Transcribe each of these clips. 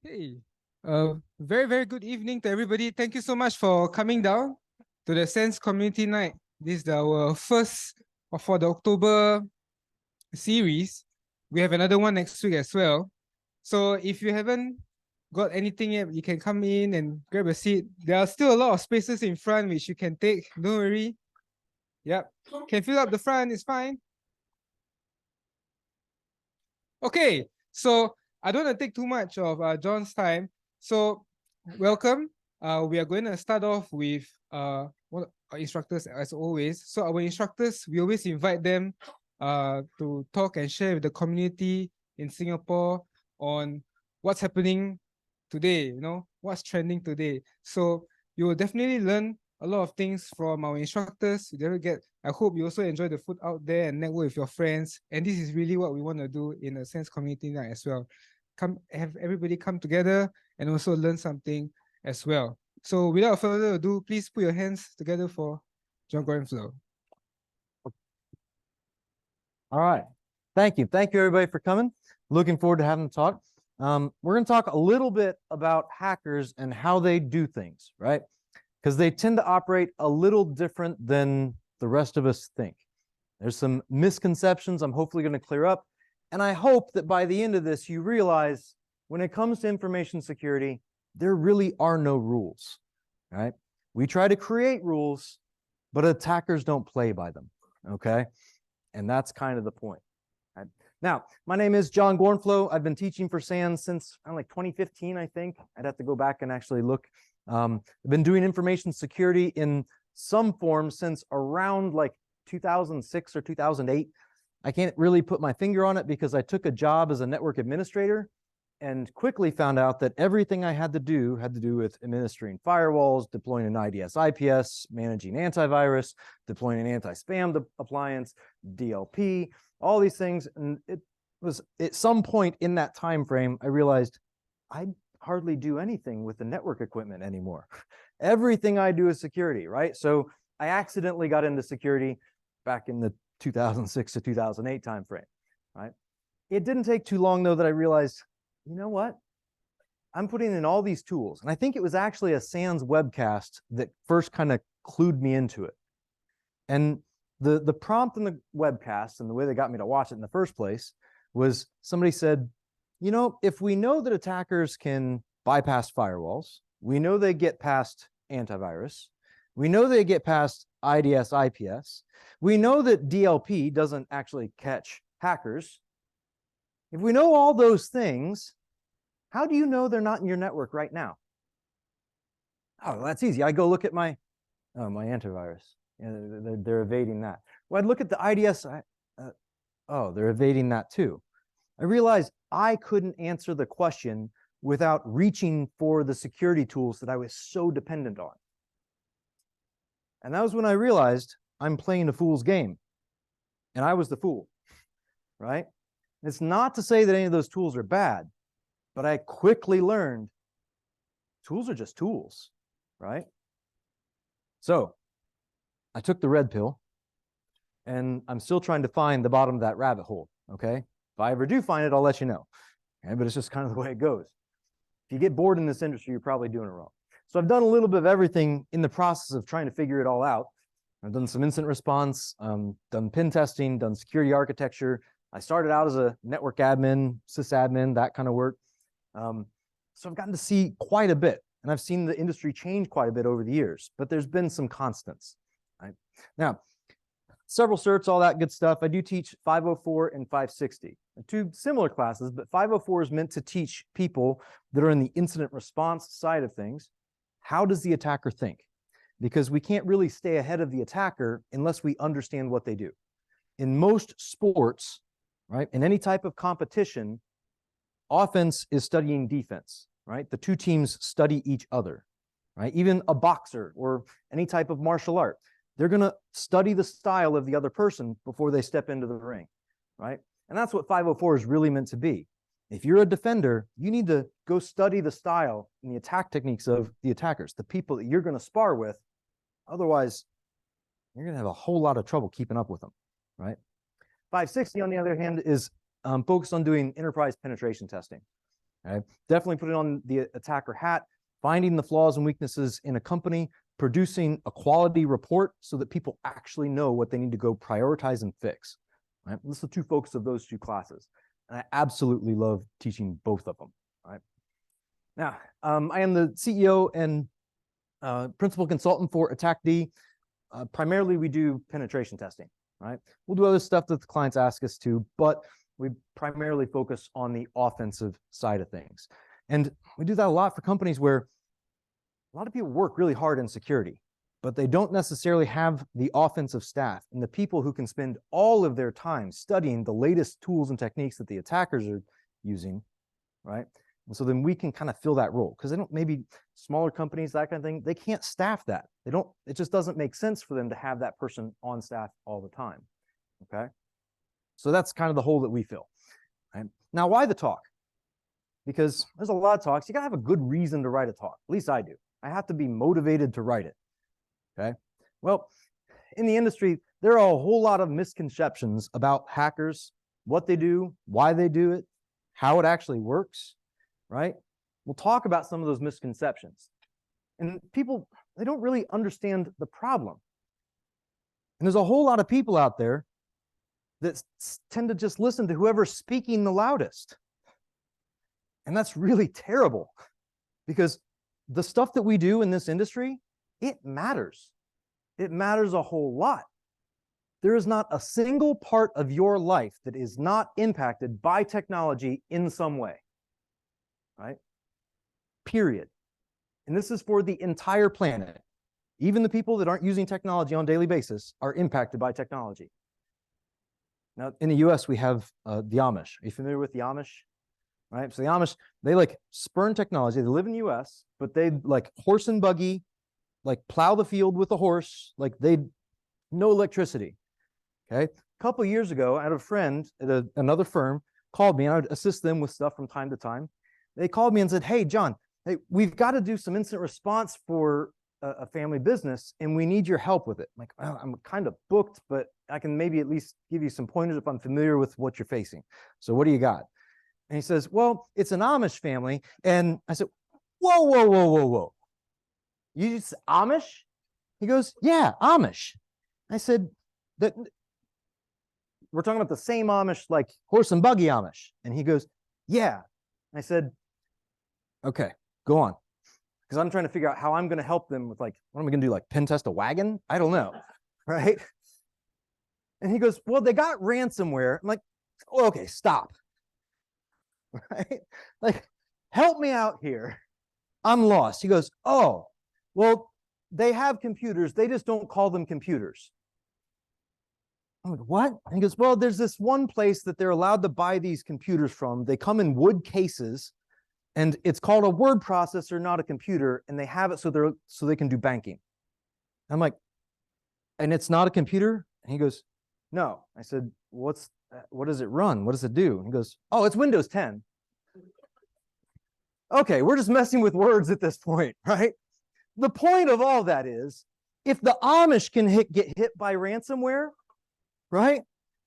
Hey, very, very good evening to everybody. Thank you so much for coming down to the Sense Community Night. This is our first for the October series. We have another one next week as well. So if you haven't got anything yet, you can come in and grab a seat. There are still a lot of spaces in front which you can take. Don't worry. Yep. Can fill up the front, it's fine. Okay, so I don't want to take too much of John's time. So welcome. We are going to start off with one of our instructors as always. So our instructors, we always invite them to talk and share with the community in Singapore on what's happening today, what's trending today. So you will definitely learn a lot of things from our instructors. I hope you also enjoy the food out there and network with your friends. And this is really what we want to do in a Sense Community Night as well. Come have everybody come together and also learn something as well. So without further ado, please put your hands together for Jon Gorenflo. All right. Thank you. Thank you, everybody, for coming. Looking forward to having the talk. We're going to talk a little bit about hackers and how they do things, right? Because they tend to operate a little different than the rest of us think. There's some misconceptions I'm hopefully going to clear up. And I hope that by the end of this, you realize when it comes to information security, there really are no rules, right? We try to create rules, but attackers don't play by them, okay? And that's kind of the point. Right? Now, my name is Jon Gorenflo. I've been teaching for SANS since like 2015, I think. I'd have to go back and actually look. I've been doing information security in some form since around like 2006 or 2008. I can't really put my finger on it because I took a job as a network administrator and quickly found out that everything I had to do with administering firewalls, deploying an IDS IPS, managing antivirus, deploying an anti-spam appliance, DLP, all these things. And it was at some point in that time frame, I realized I hardly do anything with the network equipment anymore. Everything I do is security, right? So I accidentally got into security back in the 2006 to 2008 timeframe, right? It didn't take too long though that I realized, you know what? I'm putting in all these tools. And I think it was actually a SANS webcast that first kind of clued me into it. And the prompt in the webcast and the way they got me to watch it in the first place was somebody said, you know, if we know that attackers can bypass firewalls, we know they get past antivirus, we know they get past IDS IPS, we know that DLP doesn't actually catch hackers. If we know all those things, how do you know they're not in your network right now? Oh, that's easy. I go look at my antivirus. They're evading that. Well, I'd look at the IDS. Oh, they're evading that too. I realized I couldn't answer the question without reaching for the security tools that I was so dependent on. And that was when I realized I'm playing a fool's game. And I was the fool, right? It's not to say that any of those tools are bad, but I quickly learned tools are just tools, right? So I took the red pill and I'm still trying to find the bottom of that rabbit hole, okay? If I ever do find it, I'll let you know, okay? But it's just kind of the way it goes. If you get bored in this industry, you're probably doing it wrong. So I've done a little bit of everything in the process of trying to figure it all out. I've done some incident response, done pen testing, done security architecture. I started out as a network admin, sysadmin, that kind of work. So I've gotten to see quite a bit, and I've seen the industry change quite a bit over the years, but there's been some constants. Right? Now, several certs, all that good stuff. I do teach 504 and 560, two similar classes, but 504 is meant to teach people that are in the incident response side of things. How does the attacker think? Because we can't really stay ahead of the attacker unless we understand what they do. In most sports, right, in any type of competition, offense is studying defense, right? The two teams study each other, right? Even a boxer or any type of martial art, they're going to study the style of the other person before they step into the ring, right? And that's what 504 is really meant to be. If you're a defender, you need to go study the style and the attack techniques of the attackers, the people that you're going to spar with. Otherwise, you're going to have a whole lot of trouble keeping up with them, right? 560, on the other hand, is focused on doing enterprise penetration testing. Okay? Definitely put it on the attacker hat, finding the flaws and weaknesses in a company, producing a quality report so that people actually know what they need to go prioritize and fix. Right? This is the two focus of those two classes. And I absolutely love teaching both of them. Right? Now, I am the CEO and principal consultant for AttackD. Primarily, we do penetration testing. Right? We'll do other stuff that the clients ask us to, but we primarily focus on the offensive side of things. And we do that a lot for companies where a lot of people work really hard in security, but they don't necessarily have the offensive staff and the people who can spend all of their time studying the latest tools and techniques that the attackers are using, right? And so then we can kind of fill that role, because they don't, maybe smaller companies, that kind of thing, they can't staff that. They don't, it just doesn't make sense for them to have that person on staff all the time, okay? So that's kind of the hole that we fill, right? Now, why the talk? Because there's a lot of talks. You gotta have a good reason to write a talk. At least I do. I have to be motivated to write it, okay? Well, in the industry, there are a whole lot of misconceptions about hackers, what they do, why they do it, how it actually works, right? We'll talk about some of those misconceptions. And people, they don't really understand the problem. And there's a whole lot of people out there that tend to just listen to whoever's speaking the loudest. And that's really terrible, because the stuff that we do in this industry, it matters. It matters a whole lot. There is not a single part of your life that is not impacted by technology in some way, right? Period. And this is for the entire planet. Even the people that aren't using technology on a daily basis are impacted by technology. Now, in the US, we have the Amish. Are you familiar with the Amish? Right? So the Amish, they like spurn technology. They live in the US, but they like horse and buggy, like plow the field with a horse, like they, no electricity. Okay. A couple of years ago, I had a friend at another firm called me, and I would assist them with stuff from time to time. They called me and said, "Hey, John, hey, we've got to do some incident response for a family business, and we need your help with it." I'm like, well, I'm kind of booked, but I can maybe at least give you some pointers if I'm familiar with what you're facing. So what do you got? And he says, "Well, it's an Amish family." And I said, "Whoa, whoa, whoa, whoa, whoa. You just Amish?" He goes, "Yeah, Amish." I said, "That we're talking about the same Amish, like horse and buggy Amish?" And he goes, "Yeah." I said, "Okay, go on." Because I'm trying to figure out how I'm going to help them with, like, what am I going to do? Like pen test a wagon? I don't know. Right? And he goes, "Well, they got ransomware." I'm like, "Oh, okay, stop." Right? Like, help me out here. I'm lost. He goes, "Oh, well, they have computers. They just don't call them computers." I'm like, "What?" And he goes, "Well, there's this one place that they're allowed to buy these computers from. They come in wood cases, and it's called a word processor, not a computer. And they have it so they can do banking." I'm like, "And it's not a computer?" And he goes, "No." I said, what does it run? What does it do?" And he goes, "Oh, it's Windows 10. Okay, we're just messing with words at this point, right? The point of all that is, if the Amish can get hit by ransomware, right?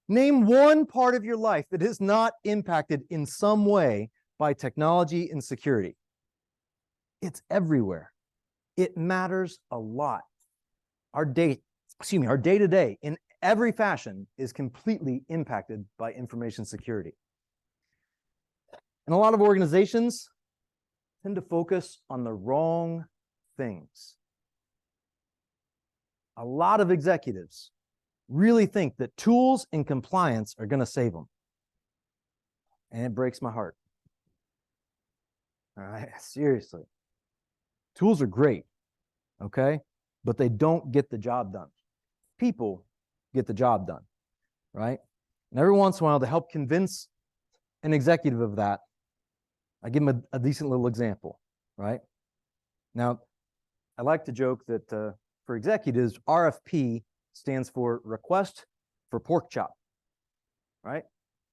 Name one part of your life that is not impacted in some way by technology and security. It's everywhere. It matters a lot. Our day-to-day in every fashion is completely impacted by information security. And a lot of organizations tend to focus on the wrong things. A lot of executives really think that tools and compliance are going to save them. And it breaks my heart. All right, seriously. Tools are great, okay? But they don't get the job done. People get the job done, right? And every once in a while, to help convince an executive of that, I give them a decent little example, right? Now, I like to joke that for executives, RFP stands for request for pork chop, right?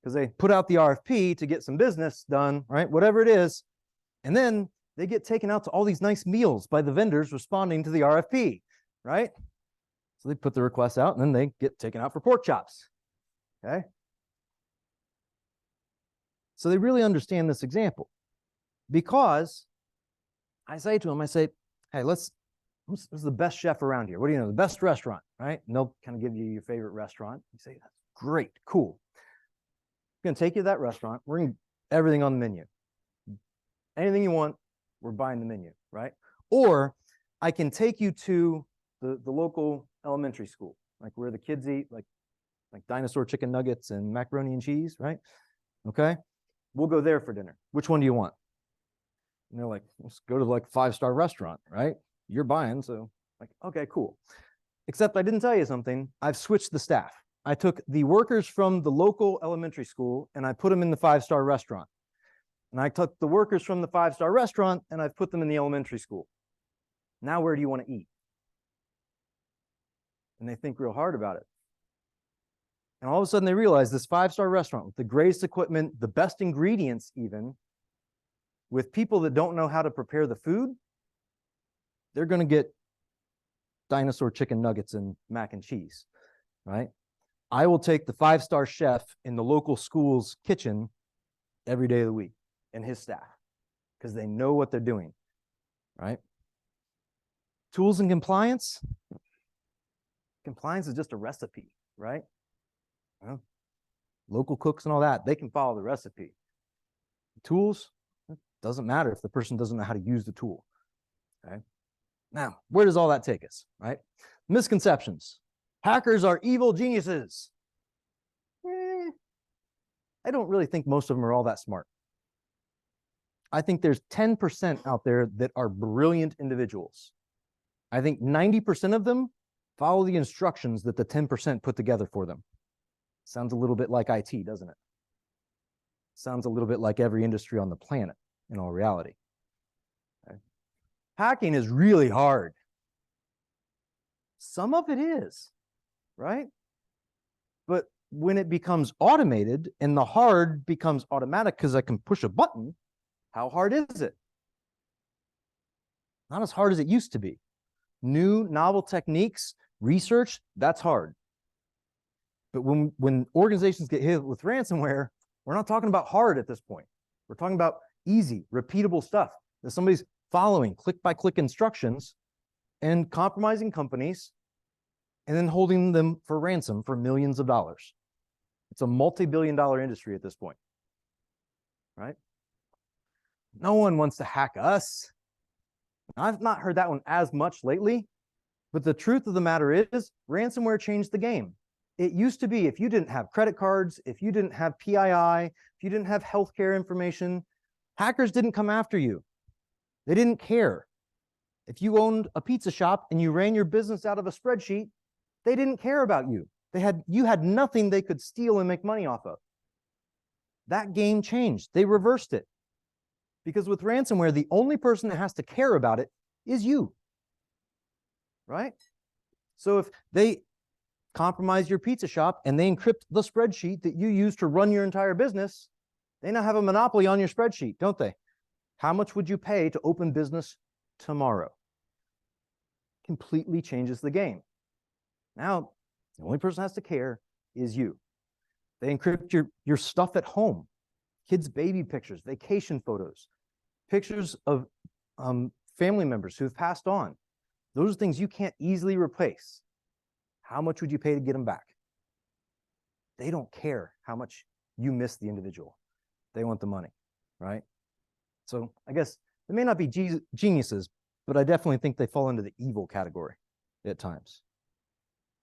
Because they put out the RFP to get some business done, right? Whatever it is. And then they get taken out to all these nice meals by the vendors responding to the RFP, right? So they put the request out and then they get taken out for pork chops, okay? So they really understand this example. Because I say to them, I say, hey, who's the best chef around here? What do you know? The best restaurant, right? And they'll kind of give you your favorite restaurant. You say, that's great, cool. I'm going to take you to that restaurant. We're going to everything on the menu. Anything you want, we're buying the menu, right? Or I can take you to the local elementary school, like where the kids eat like dinosaur chicken nuggets and macaroni and cheese, right? Okay, we'll go there for dinner. Which one do you want? And they're like, let's go to like 5-star restaurant, right? You're buying, so like, okay, cool. Except I didn't tell you something. I've switched the staff. I took the workers from the local elementary school and I put them in the 5-star restaurant. And I took the workers from the 5-star restaurant and I've put them in the elementary school. Now, where do you want to eat? And they think real hard about it. And all of a sudden they realize this 5-star restaurant with the greatest equipment, the best ingredients even, with people that don't know how to prepare the food, they're going to get dinosaur chicken nuggets and mac and cheese, right? I will take the 5-star chef in the local school's kitchen every day of the week and his staff because they know what they're doing, right? Tools and compliance. Compliance is just a recipe, right? Well, local cooks and all that, they can follow the recipe. Tools, it doesn't matter if the person doesn't know how to use the tool, okay? Now, where does all that take us, right? Misconceptions. Hackers are evil geniuses. I don't really think most of them are all that smart. I think there's 10% out there that are brilliant individuals. I think 90% of them follow the instructions that the 10% put together for them. Sounds a little bit like IT, doesn't it? Sounds a little bit like every industry on the planet in all reality. Okay. Hacking is really hard. Some of it is, right? But when it becomes automated and the hard becomes automatic because I can push a button, how hard is it? Not as hard as it used to be. New, novel techniques, research, that's hard. But when organizations get hit with ransomware, we're not talking about hard at this point. We're talking about easy, repeatable stuff that somebody's following click-by-click instructions and compromising companies and then holding them for ransom for millions of dollars. It's a multi-billion-dollar industry at this point, right? No one wants to hack us. I've not heard that one as much lately, but the truth of the matter is ransomware changed the game. It used to be if you didn't have credit cards, if you didn't have PII, if you didn't have healthcare information, hackers didn't come after you. They didn't care. If you owned a pizza shop and you ran your business out of a spreadsheet, they didn't care about you. You had nothing they could steal and make money off of. That game changed. They reversed it. Because with ransomware, the only person that has to care about it is you, right? So if they compromise your pizza shop and they encrypt the spreadsheet that you use to run your entire business, they now have a monopoly on your spreadsheet, don't they? How much would you pay to open business tomorrow? Completely changes the game. Now, the only person that has to care is you. They encrypt your stuff at home, kids' baby pictures, vacation photos, pictures of family members who've passed on. Those are things you can't easily replace. How much would you pay to get them back? They don't care how much you miss the individual. They want the money, right? So I guess they may not be geniuses, but I definitely think they fall into the evil category at times,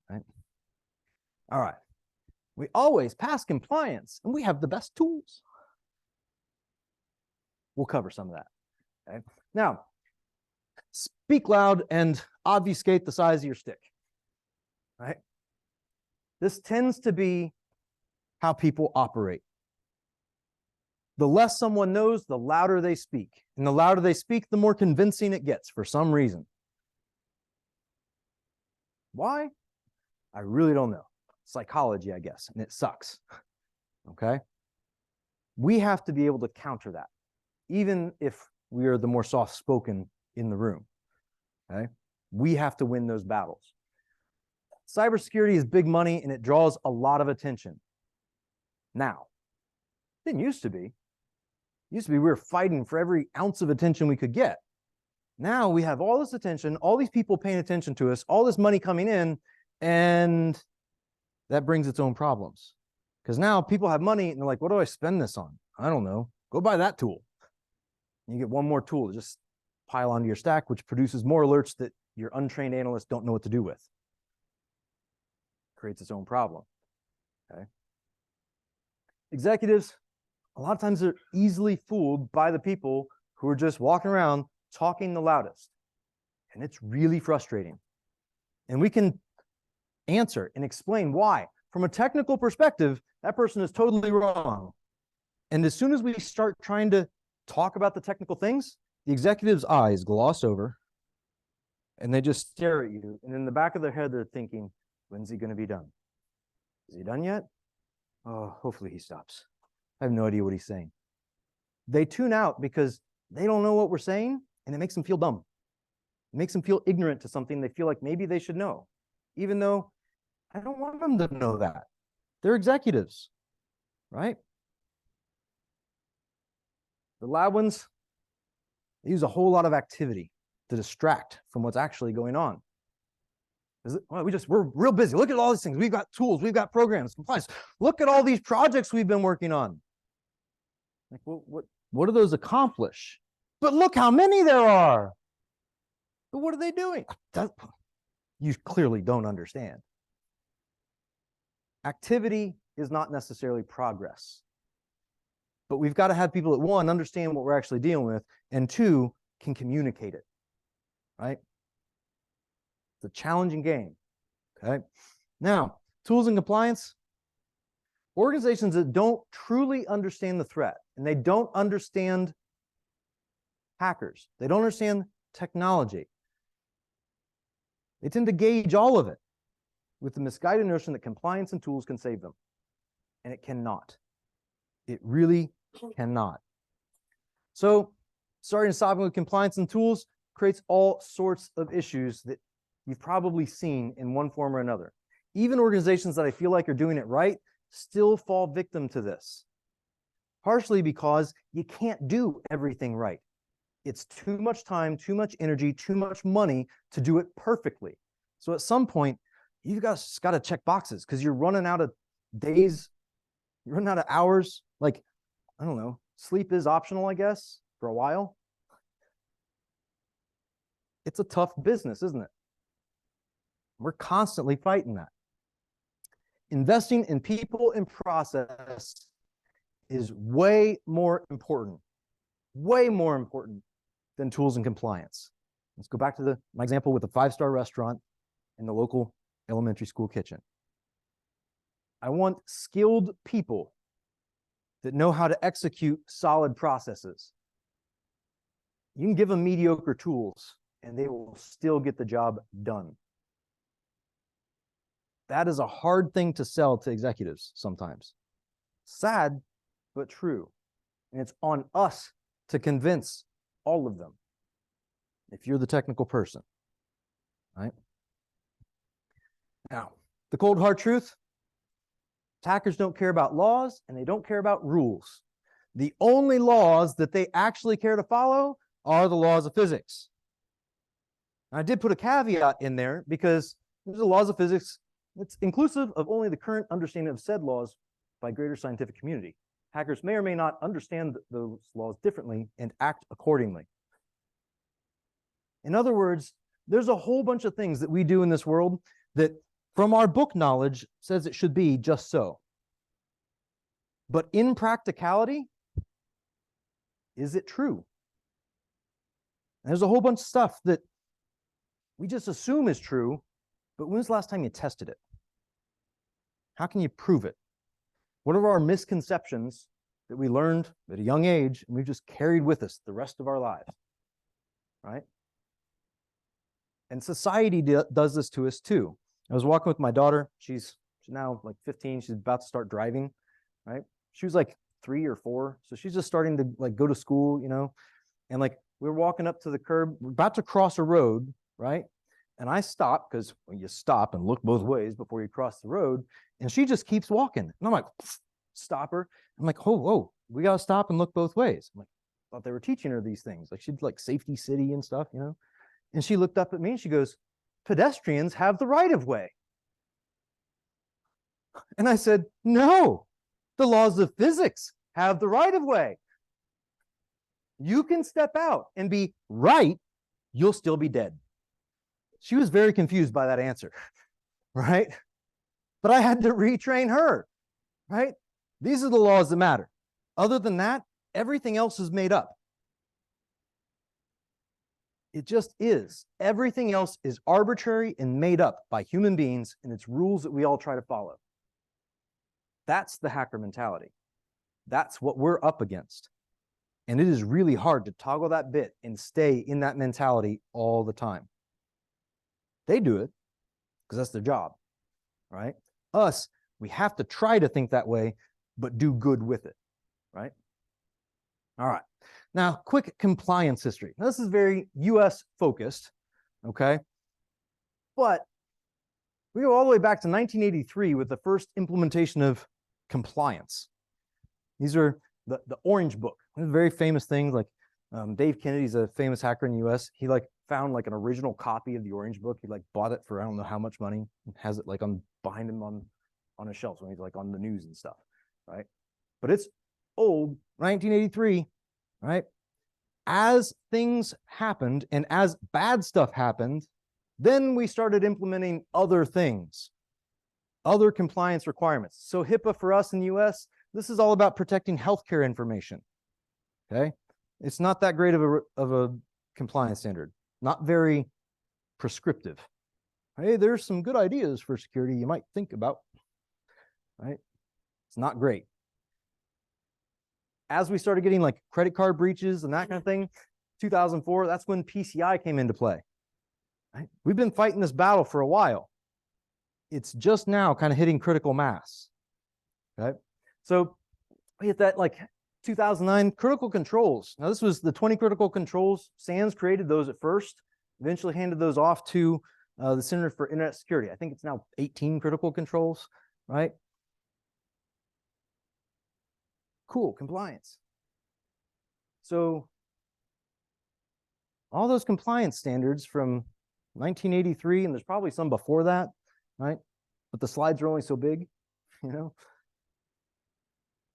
right? All right. We always pass compliance and we have the best tools. We'll cover some of that, okay? Now, speak loud and obfuscate the size of your stick, right? This tends to be how people operate. The less someone knows, the louder they speak. And the louder they speak, the more convincing it gets for some reason. Why? I really don't know. Psychology, I guess, and it sucks, okay? We have to be able to counter that, even if we are the more soft-spoken in the room, okay? We have to win those battles. Cybersecurity is big money and it draws a lot of attention. Now, it didn't used to be. Used to be we were fighting for every ounce of attention we could get. Now we have all this attention, all these people paying attention to us, all this money coming in, and that brings its own problems. Because now people have money and they're like, what do I spend this on? I don't know. Go buy that tool. And you get one more tool to just pile onto your stack, which produces more alerts that your untrained analysts don't know what to do with. Creates its own problem. Okay. Executives, a lot of times they're easily fooled by the people who are just walking around talking the loudest. And it's really frustrating. And we can answer and explain why. From a technical perspective, that person is totally wrong. And as soon as we start trying to talk about the technical things, the executive's eyes gloss over and they just stare at you. And in the back of their head, they're thinking, when's he going to be done? Is he done yet? Oh, hopefully he stops. I have no idea what he's saying. They tune out because they don't know what we're saying, and it makes them feel dumb. It makes them feel ignorant to something they feel like maybe they should know, even though I don't want them to know that. They're executives, right? The loud ones, they use a whole lot of activity to distract from what's actually going on. Well, we're real busy. Look at all these things. We've got tools. We've got programs, compliance. Look at all these projects we've been working on. Like, well, what do those accomplish? But look how many there are. But what are they doing? You clearly don't understand. Activity is not necessarily progress. But we've got to have people that, one, understand what we're actually dealing with, and two, can communicate it, right? It's a challenging game, okay? Now, tools and compliance. Organizations that don't truly understand the threat, and they don't understand hackers, they don't understand technology, they tend to gauge all of it with the misguided notion that compliance and tools can save them. And it cannot. It really cannot. So starting and stopping with compliance and tools creates all sorts of issues that you've probably seen in one form or another. Even organizations that I feel like are doing it right still fall victim to this. Partially because you can't do everything right. It's too much time, too much energy, too much money to do it perfectly. So at some point, you've got to check boxes because you're running out of days, you're running out of hours. Like, I don't know, sleep is optional, I guess, for a while. It's a tough business, isn't it? We're constantly fighting that. Investing in people and process is way more important than tools and compliance. Let's go back to my example with the 5-star restaurant in the local elementary school kitchen. I want skilled people that know how to execute solid processes. You can give them mediocre tools and they will still get the job done. That is a hard thing to sell to executives sometimes. Sad, but true. And it's on us to convince all of them if you're the technical person, right? Now, the cold hard truth, attackers don't care about laws and they don't care about rules. The only laws that they actually care to follow are the laws of physics. And I did put a caveat in there because there's the laws of physics. It's inclusive of only the current understanding of said laws by greater scientific community. Hackers may or may not understand those laws differently and act accordingly. In other words, there's a whole bunch of things that we do in this world that from our book knowledge says it should be just so. But in practicality, is it true? And there's a whole bunch of stuff that we just assume is true, but when's the last time you tested it? How can you prove it? What are our misconceptions that we learned at a young age and we've just carried with us the rest of our lives, right? And society does this to us too. I was walking with my daughter. She's now like 15. She's about to start driving, right? She was like 3 or 4. So she's just starting to like go to school, you know? And like we were walking up to the curb, we're about to cross a road, right? And I stopped because when you stop and look both ways before you cross the road, and she just keeps walking. And I'm like, stop her. I'm like, whoa, we got to stop and look both ways. I'm like, thought they were teaching her these things. Like she'd like safety city and stuff, you know? And she looked up at me and she goes, pedestrians have the right of way. And I said, no, the laws of physics have the right of way. You can step out and be right, you'll still be dead. She was very confused by that answer, right? But I had to retrain her, right? These are the laws that matter. Other than that, everything else is made up. It just is. Everything else is arbitrary and made up by human beings, and it's rules that we all try to follow. That's the hacker mentality. That's what we're up against. And it is really hard to toggle that bit and stay in that mentality all the time. They do it because that's their job, right? Us, we have to try to think that way, but do good with it, right? All right. Now, quick compliance history. Now, this is very US focused, okay? But we go all the way back to 1983 with the first implementation of compliance. These are the Orange Book. Very famous things like Dave Kennedy's a famous hacker in the US. He like found like an original copy of the Orange Book. He like bought it for I don't know how much money. Has it like behind him on his shelves when he's like on the news and stuff, right? But it's old, 1983, right? As things happened and as bad stuff happened, then we started implementing other things, other compliance requirements. So HIPAA for us in the US, this is all about protecting healthcare information, okay? It's not that great of a compliance standard, not very prescriptive. Hey, there's some good ideas for security you might think about, right? It's not great. As we started getting like credit card breaches and that kind of thing, 2004, that's when PCI came into play. Right? We've been fighting this battle for a while. It's just now kind of hitting critical mass. Okay, so we hit that like 2009 critical controls. Now this was the 20 critical controls. SANS created those at first, eventually handed those off to the Center for Internet Security. I think it's now 18 critical controls, right? Cool, compliance. So all those compliance standards from 1983, and there's probably some before that, right? But the slides are only so big, you know?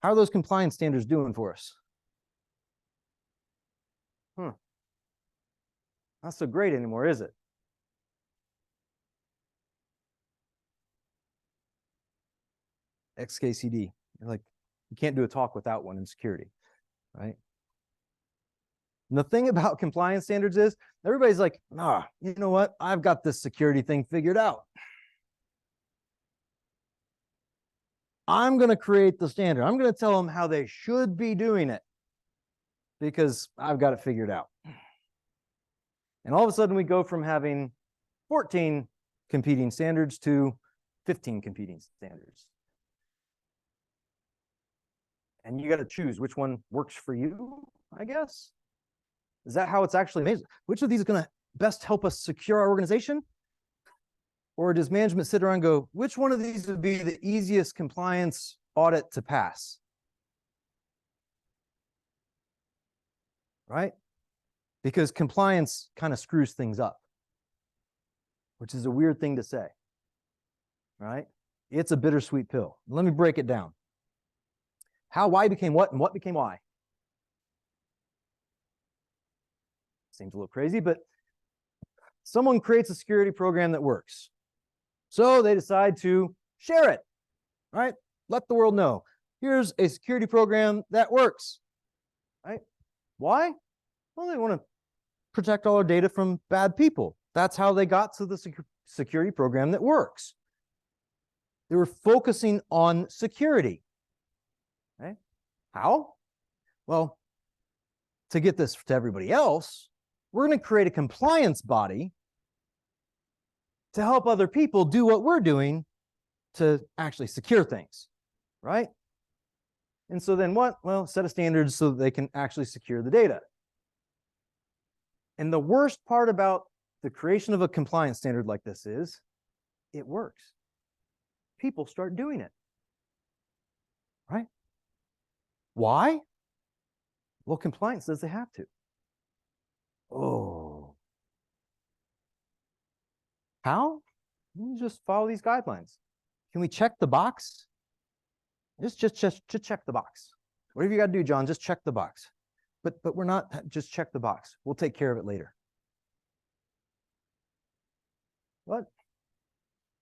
How are those compliance standards doing for us? Not so great anymore, is it? XKCD. Like, you can't do a talk without one in security, right? And the thing about compliance standards is everybody's like, you know what? I've got this security thing figured out. I'm going to create the standard. I'm going to tell them how they should be doing it because I've got it figured out. And all of a sudden we go from having 14 competing standards to 15 competing standards. And you got to choose which one works for you, I guess. Is that how it's actually made? Which of these is going to best help us secure our organization? Or does management sit around and go, which one of these would be the easiest compliance audit to pass? Right? Because compliance kind of screws things up, which is a weird thing to say, right? It's a bittersweet pill. Let me break it down. How, why became what, and what became why. Seems a little crazy, but someone creates a security program that works. So they decide to share it, right? Let the world know. Here's a security program that works, right? Why? Well, they want to protect all our data from bad people. That's how they got to the security program that works. They were focusing on security. Okay? How? Well, to get this to everybody else, we're going to create a compliance body to help other people do what we're doing to actually secure things, right? And so then what? Well, set of standards so that they can actually secure the data. And the worst part about the creation of a compliance standard like this is it works. People start doing it, right? Why? Well, compliance says they have to. Oh. How? You just follow these guidelines. Can we check the box? Just check the box. Whatever you got to do, John, just check the box. But we're not just check the box. We'll take care of it later. What?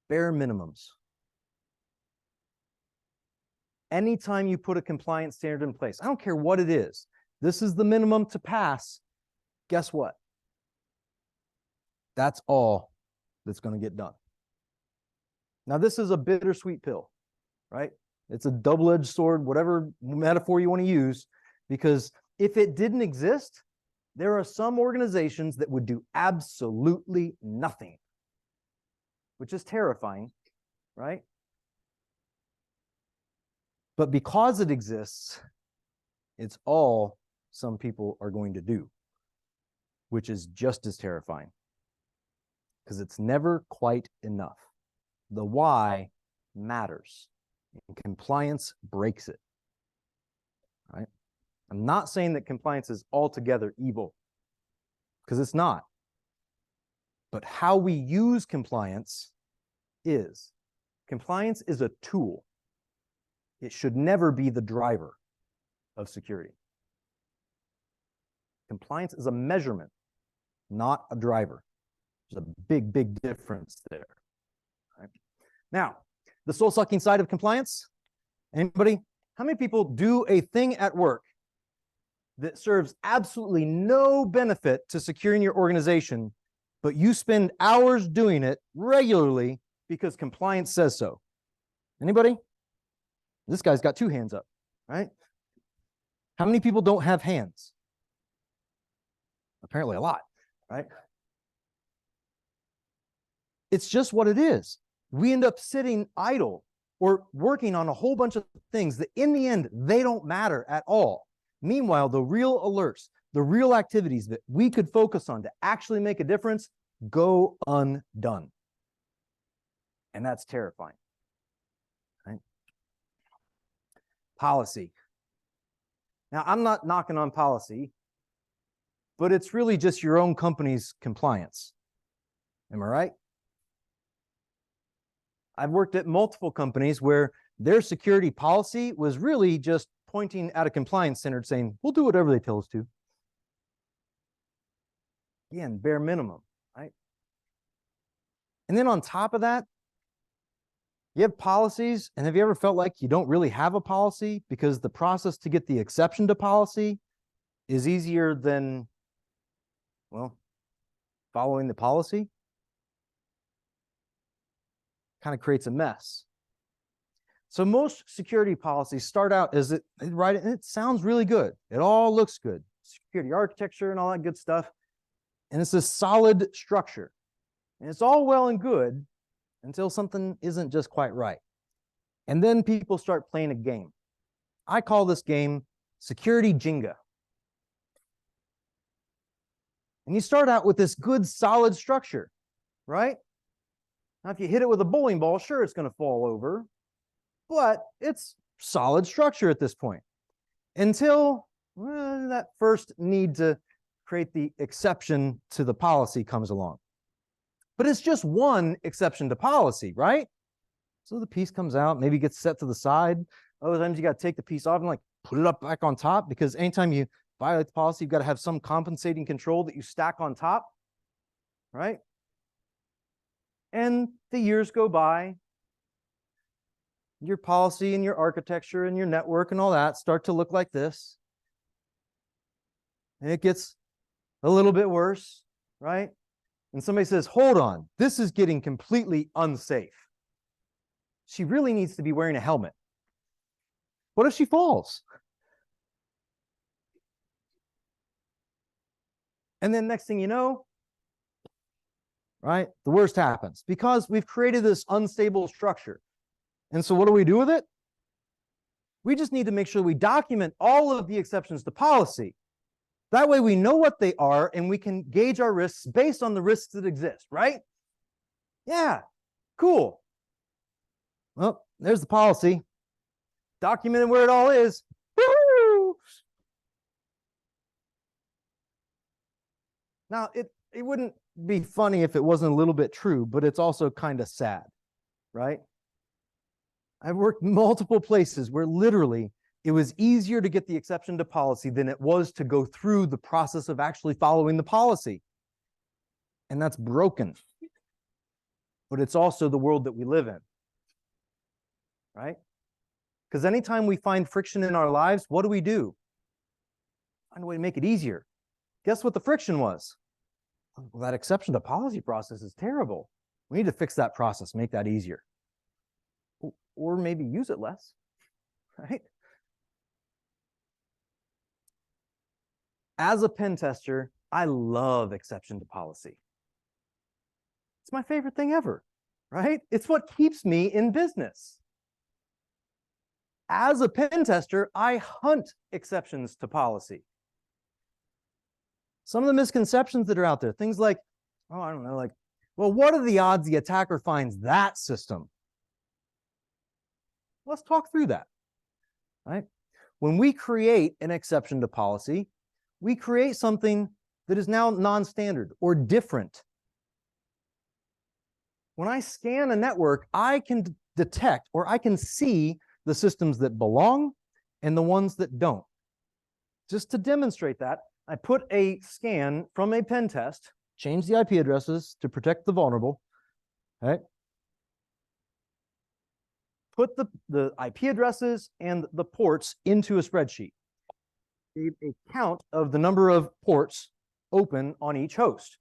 Bare minimums. Anytime you put a compliance standard in place, I don't care what it is, this is the minimum to pass. Guess what? That's all that's going to get done. Now, this is a bittersweet pill, right? It's a double-edged sword, whatever metaphor you want to use, because if it didn't exist, there are some organizations that would do absolutely nothing, which is terrifying, right? But because it exists, it's all some people are going to do, which is just as terrifying, because it's never quite enough. The why matters, and compliance breaks it, right? I'm not saying that compliance is altogether evil, because it's not. But how we use compliance is. Compliance is a tool. It should never be the driver of security. Compliance is a measurement, not a driver. There's a big, big difference there. Right? Now, the soul-sucking side of compliance. Anybody? How many people do a thing at work that serves absolutely no benefit to securing your organization, but you spend hours doing it regularly because compliance says so? Anybody? This guy's got two hands up, right? How many people don't have hands? Apparently a lot, right? It's just what it is. We end up sitting idle or working on a whole bunch of things that in the end, they don't matter at all. Meanwhile, the real alerts, the real activities that we could focus on to actually make a difference go undone. And that's terrifying. Right? Policy. Now, I'm not knocking on policy, but it's really just your own company's compliance. Am I right? I've worked at multiple companies where their security policy was really just pointing at a compliance center saying, we'll do whatever they tell us to. Again, bare minimum, right? And then on top of that, you have policies, and have you ever felt like you don't really have a policy because the process to get the exception to policy is easier than, well, following the policy? Kind of creates a mess. So most security policies start out as it, right? And it sounds really good. It all looks good. Security architecture and all that good stuff. And it's a solid structure. And it's all well and good until something isn't just quite right. And then people start playing a game. I call this game security Jenga. And you start out with this good, solid structure, right? Now, if you hit it with a bowling ball, sure, it's going to fall over, but it's solid structure at this point until that first need to create the exception to the policy comes along. But it's just one exception to policy, right? So the piece comes out, maybe gets set to the side. Other times you got to take the piece off and like put it up back on top, because anytime you violate the policy, you've got to have some compensating control that you stack on top, right? And the years go by. Your policy and your architecture and your network and all that start to look like this. And it gets a little bit worse, right? And somebody says, hold on, this is getting completely unsafe. She really needs to be wearing a helmet. What if she falls? And then next thing you know, right, the worst happens because we've created this unstable structure. And so what do we do with it? We just need to make sure we document all of the exceptions to policy. That way we know what they are and we can gauge our risks based on the risks that exist, right? Yeah, cool. Well, there's the policy. Documented where it all is. Woo-hoo! Now, it wouldn't be funny if it wasn't a little bit true, but it's also kind of sad, right? I've worked multiple places where literally it was easier to get the exception to policy than it was to go through the process of actually following the policy. And that's broken. But it's also the world that we live in, right? Because anytime we find friction in our lives, what do? Find a way to make it easier. Guess what the friction was? Well, that exception to policy process is terrible. We need to fix that process, make that easier. Or maybe use it less, right? As a pen tester, I love exception to policy. It's my favorite thing ever, right? It's what keeps me in business. As a pen tester, I hunt exceptions to policy. Some of the misconceptions that are out there, things like, oh, I don't know, like, well, what are the odds the attacker finds that system? Let's talk through that, right? When we create an exception to policy, we create something that is now non-standard or different. When I scan a network, I can detect or I can see the systems that belong and the ones that don't. Just to demonstrate that, I put a scan from a pen test, change the IP addresses to protect the vulnerable, right? Put the IP addresses and the ports into a spreadsheet. Gave a count of the number of ports open on each host.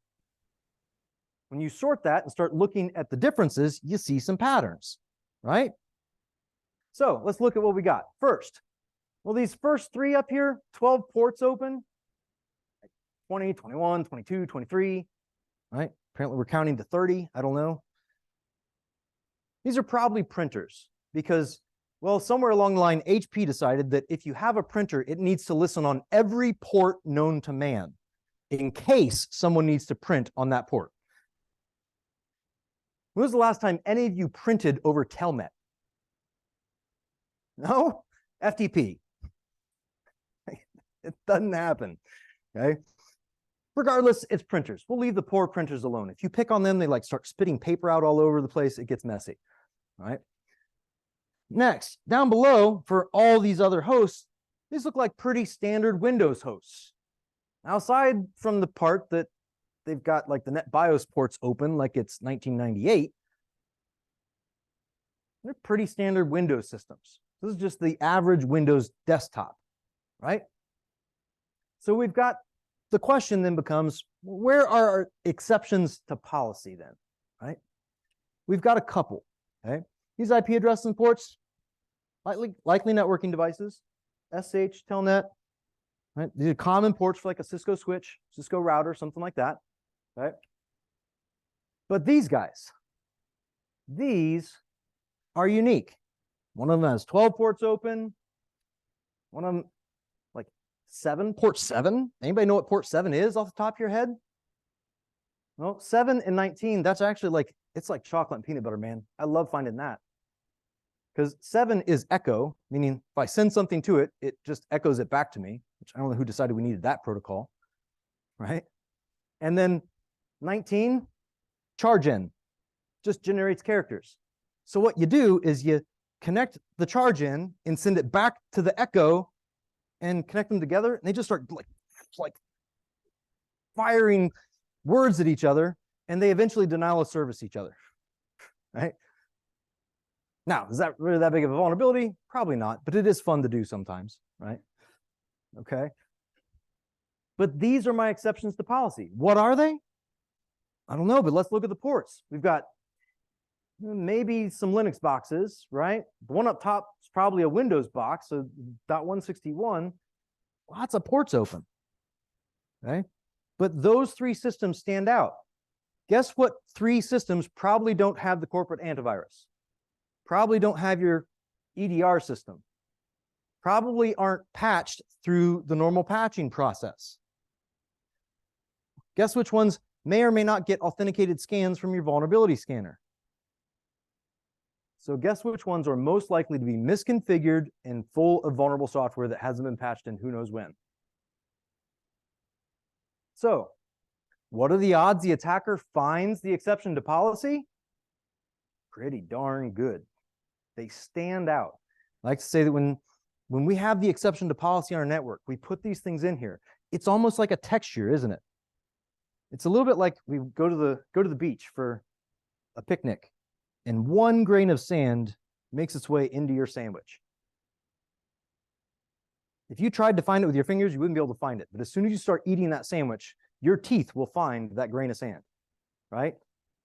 When you sort that and start looking at the differences, you see some patterns, right? So let's look at what we got. First, well, these first three up here, 12 ports open, 20, 21, 22, 23, right? Apparently we're counting to 30, I don't know. These are probably printers because, well, somewhere along the line, HP decided that if you have a printer, it needs to listen on every port known to man in case someone needs to print on that port. When was the last time any of you printed over Telnet? No? FTP. It doesn't happen, okay? Regardless, it's printers. We'll leave the poor printers alone. If you pick on them, they like start spitting paper out all over the place. It gets messy, all right? Next, down below, for all these other hosts, these look like pretty standard Windows hosts. Outside from the part that they've got like the NetBIOS ports open like it's 1998, they're pretty standard Windows systems. This is just the average Windows desktop, right? So we've got, the question then becomes, where are our exceptions to policy then, right? We've got a couple, okay? These IP addresses and ports, likely networking devices, SH, Telnet, right? These are common ports for like a Cisco switch, Cisco router, something like that, right? But these guys, these are unique. One of them has 12 ports open. One of them, like 7, port 7. Anybody know what port 7 is off the top of your head? Well, 7 and 19, that's actually like, it's like chocolate and peanut butter, man. I love finding that. Because 7 is echo, meaning if I send something to it, it just echoes it back to me, which I don't know who decided we needed that protocol, right? And then 19, chargen, just generates characters. So what you do is you connect the chargen and send it back to the echo and connect them together, and they just start like firing words at each other, and they eventually denial of service each other, right? Now, is that really that big of a vulnerability? Probably not, but it is fun to do sometimes, right? Okay. But these are my exceptions to policy. What are they? I don't know, but let's look at the ports. We've got maybe some Linux boxes, right? The one up top is probably a Windows box, so .161, lots of ports open, okay? But those three systems stand out. Guess what 3 systems probably don't have the corporate antivirus? Probably don't have your EDR system. Probably aren't patched through the normal patching process. Guess which ones may or may not get authenticated scans from your vulnerability scanner? So guess which ones are most likely to be misconfigured and full of vulnerable software that hasn't been patched in who knows when? So What are the odds the attacker finds the exception to policy? Pretty darn good. They stand out. I like to say that when we have the exception to policy on our network, we put these things in here. It's almost like a texture, isn't it? It's a little bit like we go to the beach for a picnic, and one grain of sand makes its way into your sandwich. If you tried to find it with your fingers, you wouldn't be able to find it. But as soon as you start eating that sandwich, your teeth will find that grain of sand, right?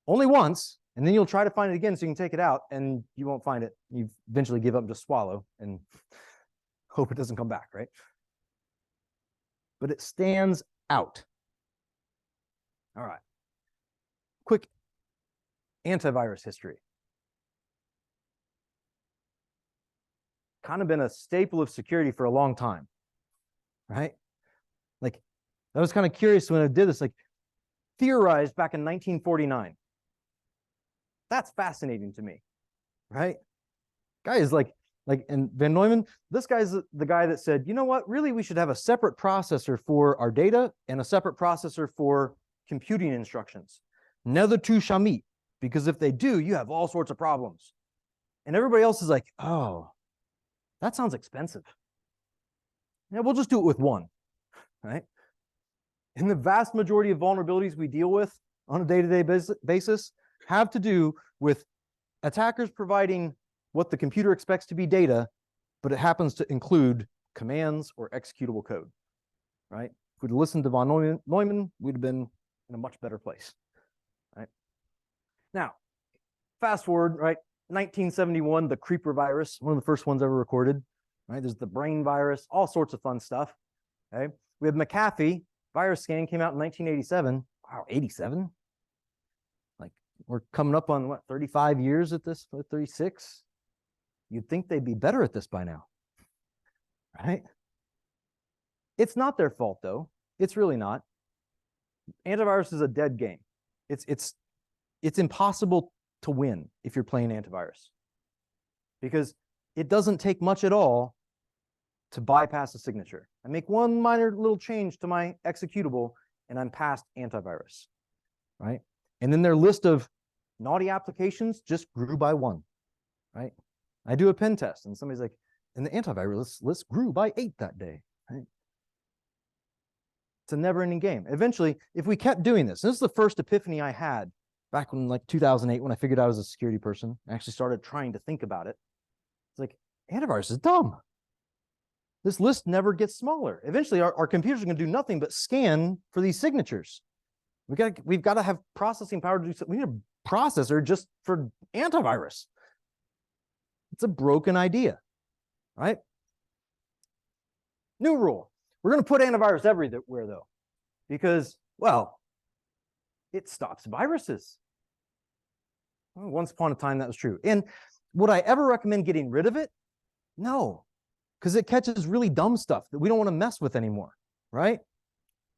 Only once, and then you'll try to find it again so you can take it out, and you won't find it. You eventually give up and just swallow and hope it doesn't come back, right? But it stands out. All right. Quick antivirus history. Kind of been a staple of security for a long time, right? Like, I was kind of curious when I did this, like, theorized back in 1949. That's fascinating to me, right? Guy is like, and Van Neumann, this guy's the guy that said, you know what, really, we should have a separate processor for our data and a separate processor for computing instructions. Neither two shall meet, because if they do, you have all sorts of problems. And everybody else is like, oh, that sounds expensive. Yeah, we'll just do it with one, right? And the vast majority of vulnerabilities we deal with on a day-to-day basis have to do with attackers providing what the computer expects to be data, but it happens to include commands or executable code, right? If we'd listened to von Neumann, we'd have been in a much better place, right? Now, fast forward, right? 1971, the creeper virus, one of the first ones ever recorded, right? There's the brain virus, all sorts of fun stuff, okay? We have McAfee, virus scan came out in 1987. Wow, 87? Like, we're coming up on, what, 35 years at this, 36? You'd think they'd be better at this by now, right? It's not their fault, though. It's really not. Antivirus is a dead game. It's impossible to win if you're playing antivirus, because it doesn't take much at all to bypass a signature. I make one minor little change to my executable and I'm past antivirus, right? And then their list of naughty applications just grew by one, right? I do a pen test and somebody's like, and the antivirus list grew by 8 that day, right? It's a never-ending game. Eventually, if we kept doing this is the first epiphany I had back in like 2008 when I figured out I was a security person. I actually started trying to think about it. It's like, antivirus is dumb. This list never gets smaller. Eventually, our computers are going to do nothing but scan for these signatures. We've got to have processing power to do something. We need a processor just for antivirus. It's a broken idea, right? New rule. We're going to put antivirus everywhere, though, because, well, it stops viruses. Well, once upon a time, that was true. And would I ever recommend getting rid of it? No, because it catches really dumb stuff that we don't want to mess with anymore, right?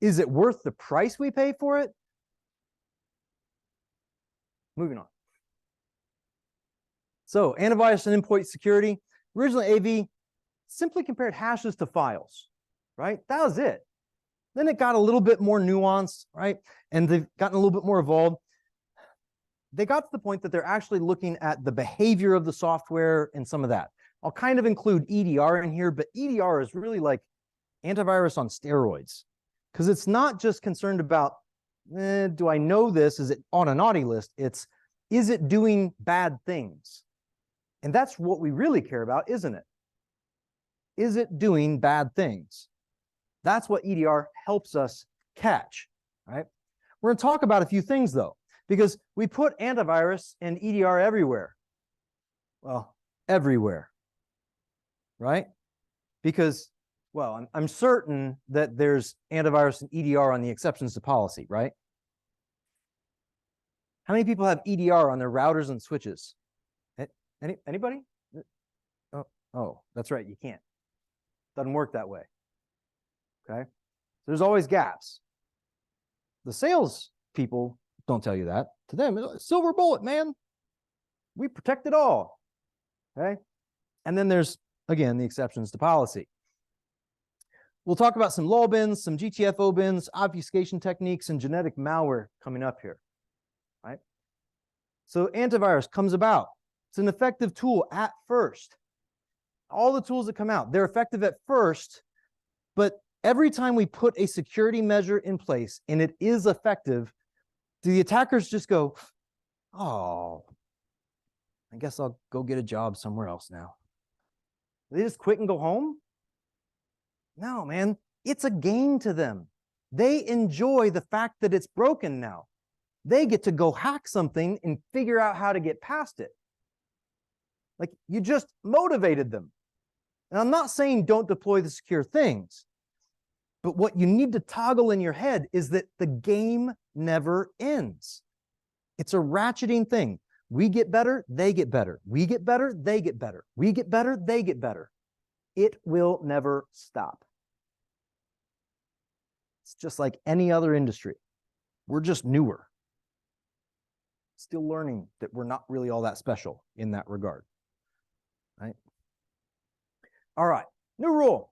Is it worth the price we pay for it? Moving on. So, antivirus and endpoint security. Originally, AV simply compared hashes to files, right? That was it. Then it got a little bit more nuanced, right? And they've gotten a little bit more evolved. They got to the point that they're actually looking at the behavior of the software and some of that. I'll kind of include EDR in here, but EDR is really like antivirus on steroids, because it's not just concerned about, do I know this? Is it on a naughty list? It's, is it doing bad things? And that's what we really care about, isn't it? Is it doing bad things? That's what EDR helps us catch, right? We're going to talk about a few things, though, because we put antivirus and EDR everywhere. Well, everywhere, right? Because, well, I'm certain that there's antivirus and EDR on the exceptions to policy, right? How many people have EDR on their routers and switches? Anybody? Oh, that's right, you can't. Doesn't work that way. Okay, so there's always gaps. The sales people don't tell you that. To them, it's a silver bullet, man. We protect it all. Okay, and then there's, again, the exceptions to policy. we'll talk about some LOL bins, some GTFO bins, obfuscation techniques, and genetic malware coming up here, right? So antivirus comes about. It's an effective tool at first. All the tools that come out, they're effective at first, but every time we put a security measure in place and it is effective, do the attackers just go, oh, I guess I'll go get a job somewhere else now? They just quit and go home? No, man, it's a game to them. They enjoy the fact that it's broken now. They get to go hack something and figure out how to get past it. Like, you just motivated them. And I'm not saying don't deploy the secure things, but what you need to toggle in your head is that the game never ends. It's a ratcheting thing. We get better, they get better. We get better, they get better. We get better, they get better. It will never stop. It's just like any other industry. We're just newer. Still learning that we're not really all that special in that regard. Right? All right, new rule.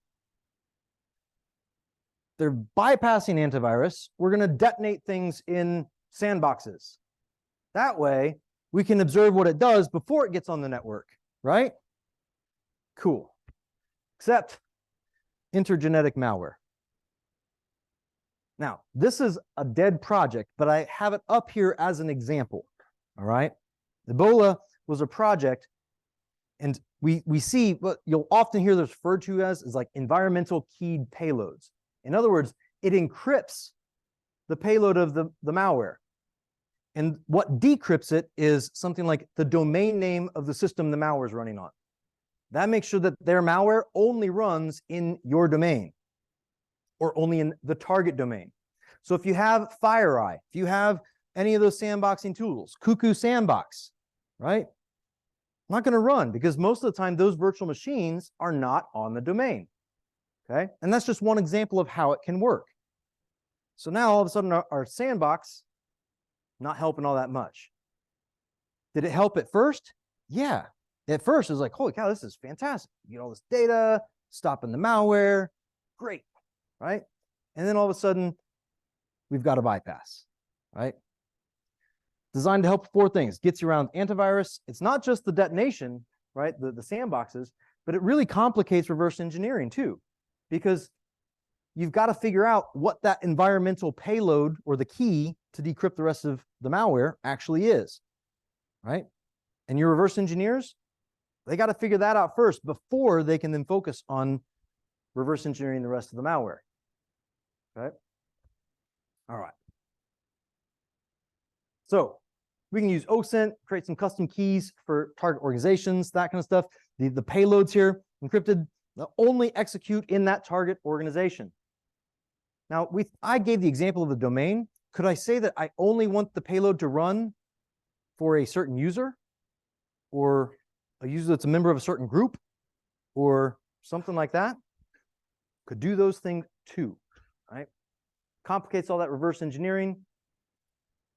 They're bypassing antivirus. We're going to detonate things in sandboxes. That way, we can observe what it does before it gets on the network, right? Cool. Except intergenetic malware. Now, this is a dead project, but I have it up here as an example, all right? Ebola was a project, and we see what you'll often hear this referred to as is like environmental keyed payloads. In other words, it encrypts the payload of the malware. And what decrypts it is something like the domain name of the system the malware is running on. That makes sure that their malware only runs in your domain or only in the target domain. So if you have FireEye, if you have any of those sandboxing tools, Cuckoo Sandbox, right? Not going to run because most of the time those virtual machines are not on the domain. Okay, and that's just one example of how it can work. So now all of a sudden our sandbox not helping all that much. Did it help at first? Yeah. At first it was like, holy cow, this is fantastic. You get all this data, stopping the malware, great, right? And then all of a sudden we've got a bypass, right? Designed to help four things. Gets you around antivirus. It's not just the detonation, right? The sandboxes, but it really complicates reverse engineering too, because you've got to figure out what that environmental payload or the key to decrypt the rest of the malware actually is, right? And your reverse engineers, they got to figure that out first before they can then focus on reverse engineering the rest of the malware, right? All right. So we can use OSINT, create some custom keys for target organizations, that kind of stuff. The payloads here, encrypted, they'll only execute in that target organization. Now, I gave the example of the domain. Could I say that I only want the payload to run for a certain user, or a user that's a member of a certain group, or something like that? Could do those things too, right? Complicates all that reverse engineering.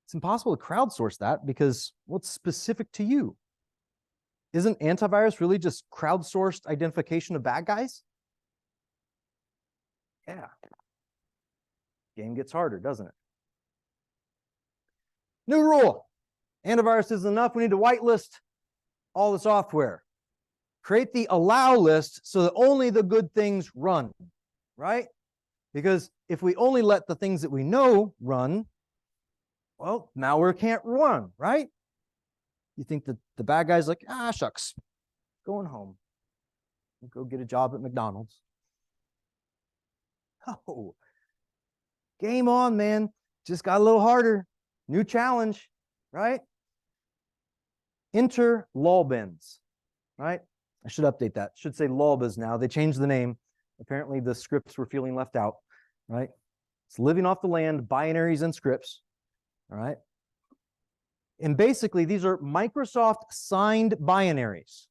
It's impossible to crowdsource that because what's specific to you? Isn't antivirus really just crowdsourced identification of bad guys? Yeah. Game gets harder, doesn't it? New rule. Antivirus isn't enough. We need to whitelist all the software. Create the allow list so that only the good things run, right? Because if we only let the things that we know run, well, malware can't run, right? You think that the bad guy's like, ah, shucks, going home. Go get a job at McDonald's. Oh, game on, man. Just got a little harder. New challenge, right? Enter lolbins, right? I should update that. Should say lolbas now. They changed the name. Apparently the scripts were feeling left out, right? It's living off the land, binaries and scripts, all right? And basically, these are Microsoft signed binaries.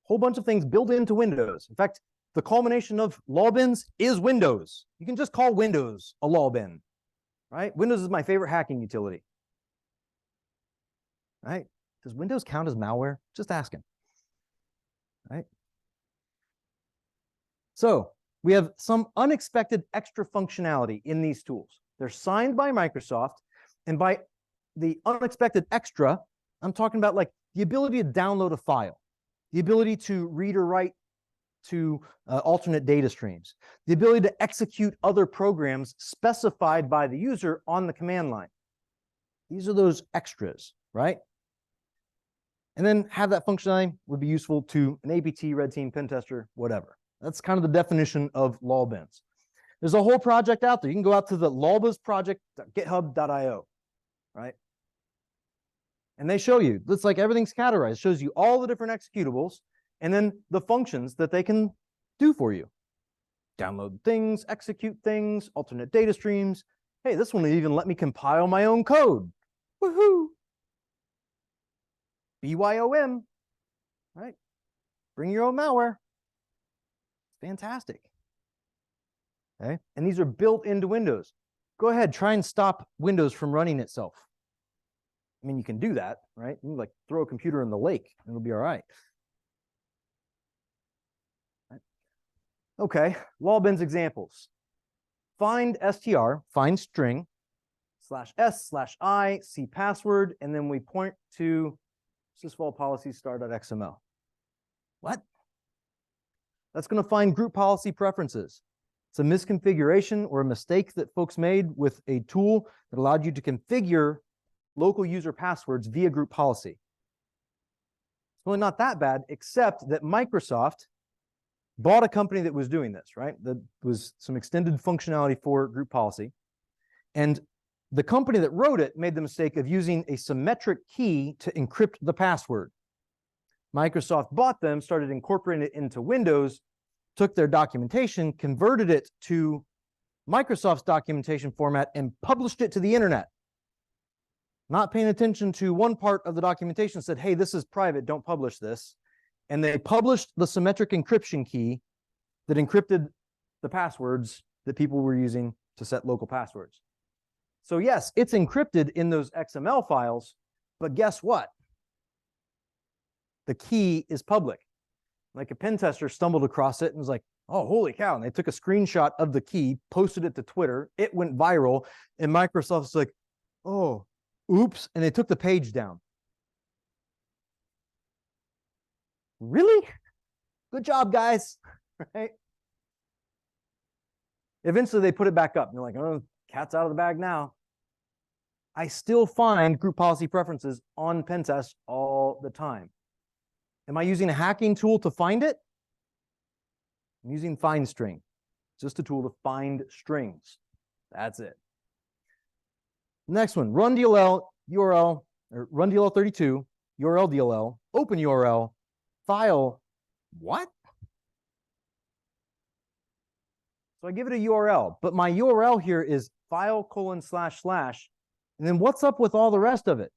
Whole bunch of things built into Windows. In fact, the culmination of lolbins is Windows. You can just call Windows a lolbin, right? Windows is my favorite hacking utility, right? Does Windows count as malware? Just asking, right? So we have some unexpected extra functionality in these tools. They're signed by Microsoft, and by the unexpected extra, I'm talking about like the ability to download a file, the ability to read or write to alternate data streams, the ability to execute other programs specified by the user on the command line. These are those extras, right? And then have that functionality would be useful to an APT, red team, pen tester, whatever. That's kind of the definition of lolbins. There's a whole project out there. You can go out to the lolbasproject.github.io, right? And they show you, it's like everything's categorized. It shows you all the different executables and then the functions that they can do for you. Download things, execute things, alternate data streams. Hey, this one will even let me compile my own code. Woohoo! BYOM, right? Bring your own malware. Fantastic. Okay, and these are built into Windows. Go ahead, try and stop Windows from running itself. I mean, you can do that, right? You can like throw a computer in the lake and it'll be all right. Okay, lolbins examples. Find str, find string, /s/i, see password, and then we point to sysvol policy star.xml. What? That's going to find group policy preferences. It's a misconfiguration or a mistake that folks made with a tool that allowed you to configure local user passwords via group policy. It's really not that bad, except that Microsoft bought a company that was doing this, right? That was some extended functionality for group policy. And the company that wrote it made the mistake of using a symmetric key to encrypt the password. Microsoft bought them, started incorporating it into Windows, took their documentation, converted it to Microsoft's documentation format, and published it to the internet. Not paying attention to one part of the documentation, said, hey, this is private, don't publish this. And they published the symmetric encryption key that encrypted the passwords that people were using to set local passwords. So yes, it's encrypted in those XML files, but guess what? The key is public. Like a pen tester stumbled across it and was like, oh, holy cow. And they took a screenshot of the key, posted it to Twitter. It went viral. And Microsoft's like, oh, oops. And they took the page down. Really? Good job, guys. Right? Eventually, they put it back up. And they're like, oh, cat's out of the bag now. I still find group policy preferences on pen tests all the time. Am I using a hacking tool to find it? I'm using findstring. Just a tool to find strings. That's it. Next one, run DLL URL, or run DLL 32, URL DLL, open URL, file, what? So I give it a URL, but my URL here is file : / and then what's up with all the rest of it?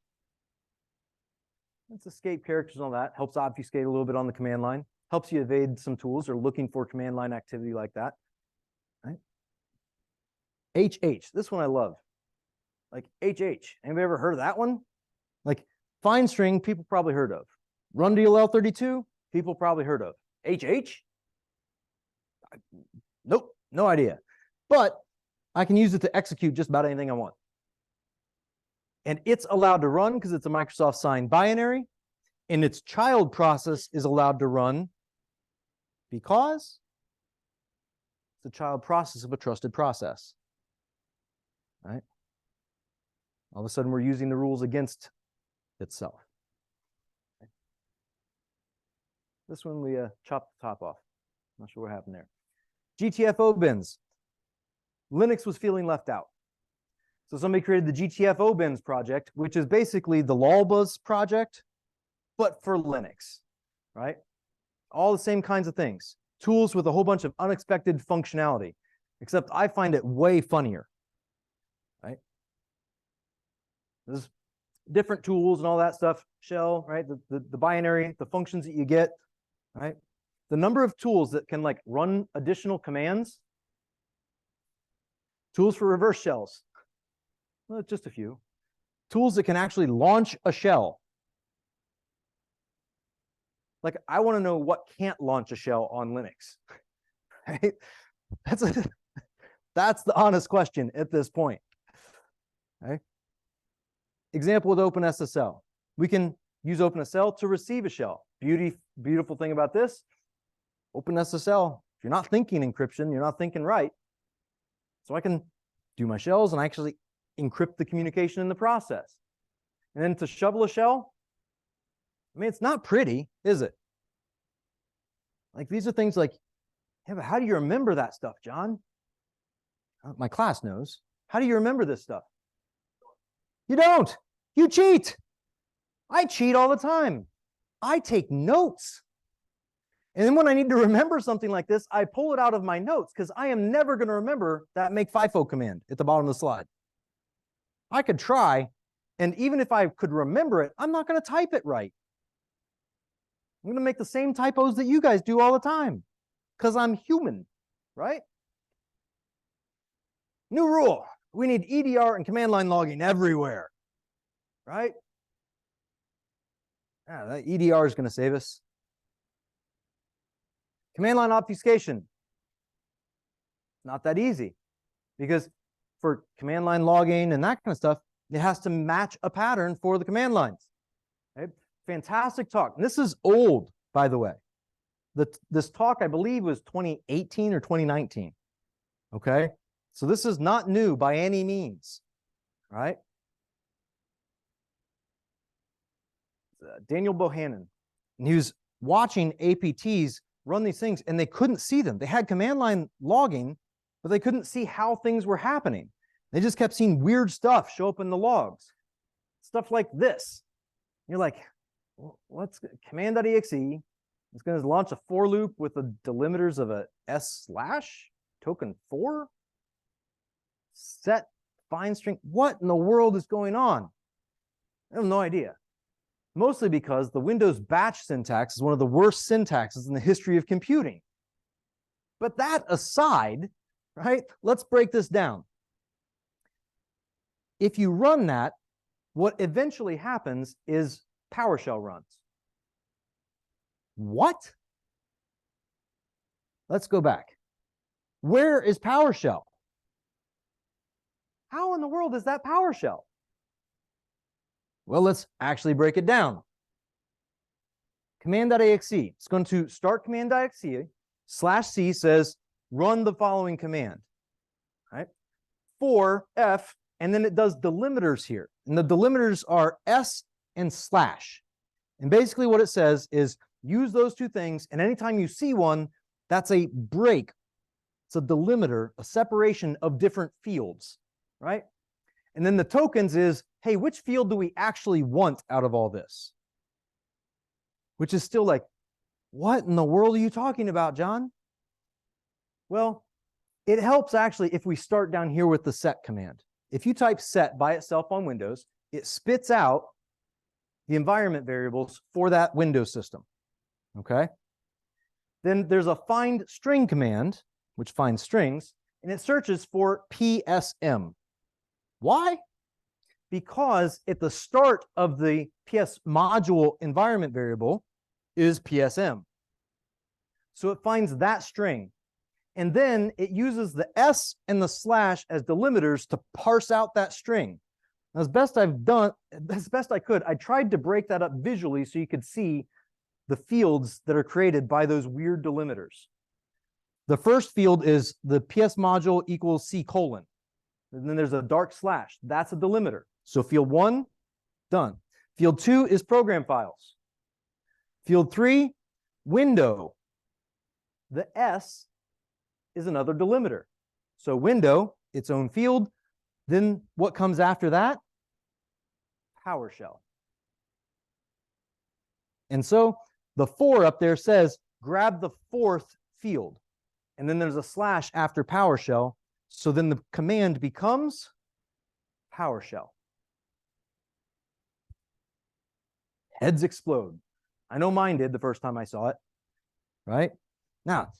It's escape characters and all that. Helps obfuscate a little bit on the command line. Helps you evade some tools or looking for command line activity like that. Right? HH, this one I love. Like HH, anybody ever heard of that one? Like find string, people probably heard of. Run DLL 32, people probably heard of. HH? Nope, no idea. But I can use it to execute just about anything I want. And it's allowed to run because it's a Microsoft signed binary, and its child process is allowed to run because it's a child process of a trusted process. Right? All of a sudden, we're using the rules against itself. Okay. This one, we chopped the top off. Not sure what happened there. GTFO bins. Linux was feeling left out. So somebody created the GTFO bins project, which is basically the lolbas project, but for Linux, right? All the same kinds of things. Tools with a whole bunch of unexpected functionality, except I find it way funnier, right? There's different tools and all that stuff, shell, right? The binary, the functions that you get, right? The number of tools that can like run additional commands, tools for reverse shells. Well, just a few. Tools that can actually launch a shell. Like, I want to know what can't launch a shell on Linux. Right? That's the honest question at this point. Okay. Example with OpenSSL. We can use OpenSSL to receive a shell. Beautiful thing about this, OpenSSL, if you're not thinking encryption, you're not thinking right. So I can do my shells and actually encrypt the communication in the process. And then to shovel a shell, I mean, it's not pretty, is it? Like, these are things like, yeah, but how do you remember that stuff, John? My class knows. How do you remember this stuff? You don't. You cheat. I cheat all the time. I take notes. And then when I need to remember something like this, I pull it out of my notes because I am never going to remember that make FIFO command at the bottom of the slide. I could try, and even if I could remember it, I'm not going to type it right. I'm going to make the same typos that you guys do all the time because I'm human, right? New rule. We need EDR and command line logging everywhere, right? That EDR is going to save us. Command line obfuscation. Not that easy because for command line logging and that kind of stuff, it has to match a pattern for the command lines. Okay? Fantastic talk. And this is old, by the way. This talk, I believe, was 2018 or 2019. Okay? So this is not new by any means, right? Daniel Bohannon, and he was watching APTs run these things, and they couldn't see them. They had command line logging, but they couldn't see how things were happening. They just kept seeing weird stuff show up in the logs. Stuff like this. You're like, what's command.exe? It's going to launch a for loop with the delimiters of a s/ token 4. Set find string. What in the world is going on? I have no idea. Mostly because the Windows batch syntax is one of the worst syntaxes in the history of computing. But that aside, right, let's break this down. If you run that, what eventually happens is PowerShell runs. What? Let's go back. Where is PowerShell? How in the world is that PowerShell? Well, let's actually break it down. Command.exe. It's going to start command.exe. /c says run the following command. Right? For F, and then it does delimiters here. And the delimiters are S and /. And basically what it says is use those two things, and anytime you see one, that's a break. It's a delimiter, a separation of different fields, right? And then the tokens is, hey, which field do we actually want out of all this? Which is still like, what in the world are you talking about, John? Well, it helps actually if we start down here with the set command. If you type set by itself on Windows, it spits out the environment variables for that Windows system, okay? Then there's a find string command, which finds strings, and it searches for PSM. Why? Because at the start of the PS module environment variable is PSM. So it finds that string. And then it uses the S and the / as delimiters to parse out that string. Now, as best I could, I tried to break that up visually so you could see the fields that are created by those weird delimiters. The first field is the PS module equals C:. And then there's a dark /. That's a delimiter. So field 1, done. Field 2 is program files. Field 3, window. The S is another delimiter. So window, its own field. Then what comes after that? PowerShell. And so the 4 up there says grab the 4th field. And then there's a / after PowerShell. So then the command becomes PowerShell. Heads explode. I know mine did the first time I saw it, right? Now,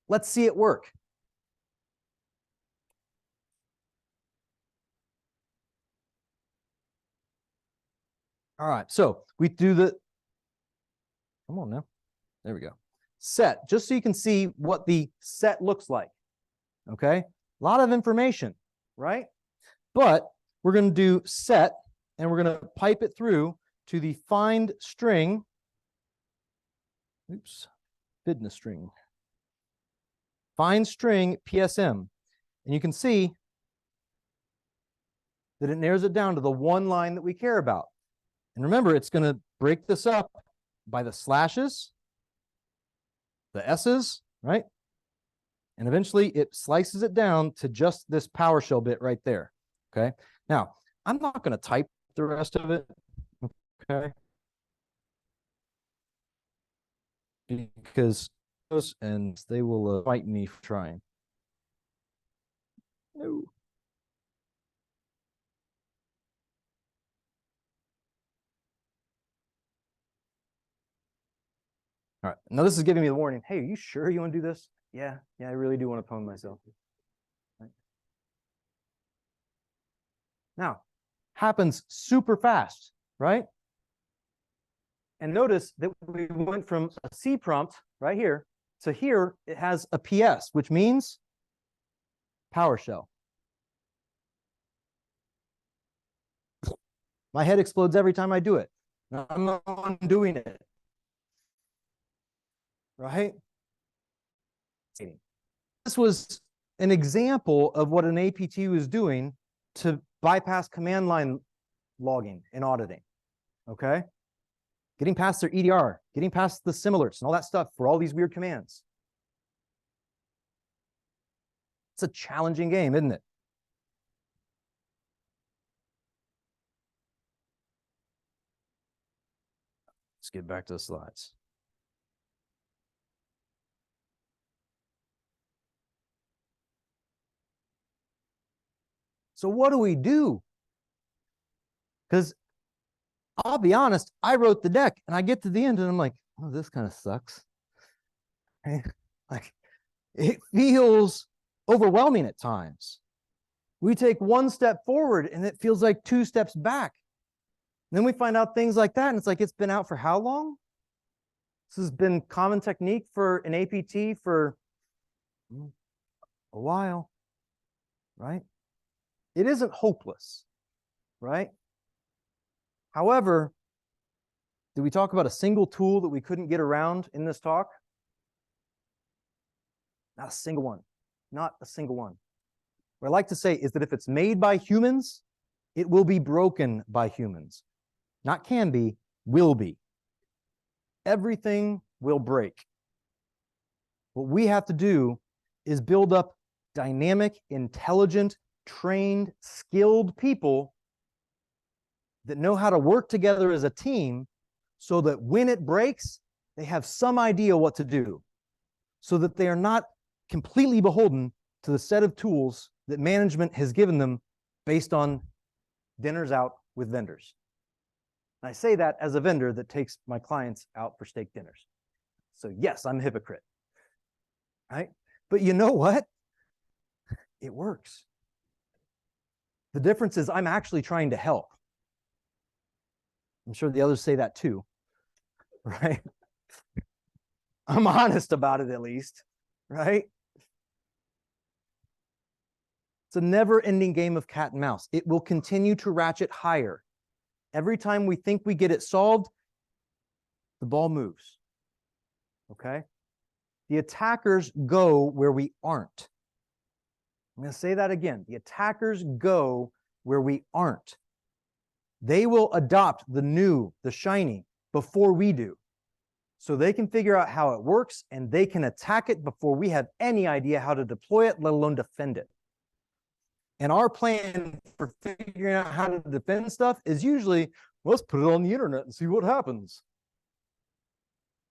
let's see it work. All right, so we do the, come on now, there we go. Set, just so you can see what the set looks like. Okay, a lot of information, right? But we're going to do set, and we're going to pipe it through to the find string. Oops, fitness string. Find string PSM. And you can see that it narrows it down to the one line that we care about. And remember, it's going to break this up by the slashes, the S's, right? And eventually it slices it down to just this PowerShell bit right there. Okay. Now, I'm not going to type the rest of it. Okay. Because and they will fight me for trying. No. All right. Now this is giving me the warning. Hey, are you sure you want to do this? Yeah, I really do want to pwn myself. Right. Now, happens super fast, right? And notice that we went from a C prompt right here to here, it has a PS, which means PowerShell. My head explodes every time I do it. I'm the one doing it. Right? This was an example of what an APT was doing to bypass command line logging and auditing. Okay? Getting past their EDR, getting past the similars and all that stuff for all these weird commands. It's a challenging game, isn't it? Let's get back to the slides. So what do we do? Because I'll be honest, I wrote the deck and I get to the end and I'm like, oh, this kind of sucks. Like, it feels overwhelming at times. We take one step forward and it feels like 2 steps back. And then we find out things like that and it's like, it's been out for how long? This has been common technique for an APT for a while, right? It isn't hopeless, right? However, did we talk about a single tool that we couldn't get around in this talk? Not a single one. Not a single one. What I like to say is that if it's made by humans, it will be broken by humans. Not can be, will be. Everything will break. What we have to do is build up dynamic, intelligent, trained, skilled people that know how to work together as a team so that when it breaks, they have some idea what to do, so that they are not completely beholden to the set of tools that management has given them based on dinners out with vendors. And I say that as a vendor that takes my clients out for steak dinners. So yes, I'm a hypocrite, right? But you know what? It works. The difference is I'm actually trying to help. I'm sure the others say that too, right? I'm honest about it at least, right? It's a never-ending game of cat and mouse. It will continue to ratchet higher. Every time we think we get it solved, the ball moves, okay? The attackers go where we aren't. I'm going to say that again. The attackers go where we aren't. They will adopt the new, the shiny, before we do. So they can figure out how it works and they can attack it before we have any idea how to deploy it, let alone defend it. And our plan for figuring out how to defend stuff is usually, well, let's put it on the internet and see what happens.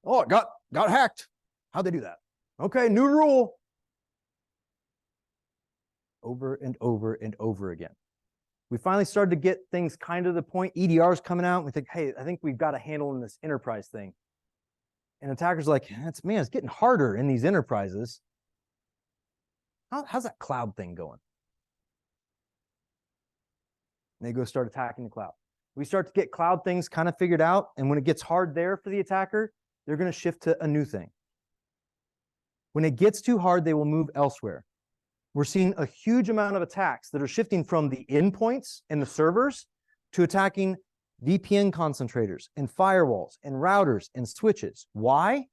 Oh, it got hacked. How'd they do that? Okay, new rule. Over and over and over again. We finally started to get things kind of the point. EDR's coming out. We think, hey, I think we've got a handle on this enterprise thing. And attackers are like, it's getting harder in these enterprises. How's that cloud thing going? And they go start attacking the cloud. We start to get cloud things kind of figured out. And when it gets hard there for the attacker, they're going to shift to a new thing. When it gets too hard, they will move elsewhere. We're seeing a huge amount of attacks that are shifting from the endpoints and the servers to attacking VPN concentrators and firewalls and routers and switches. Why?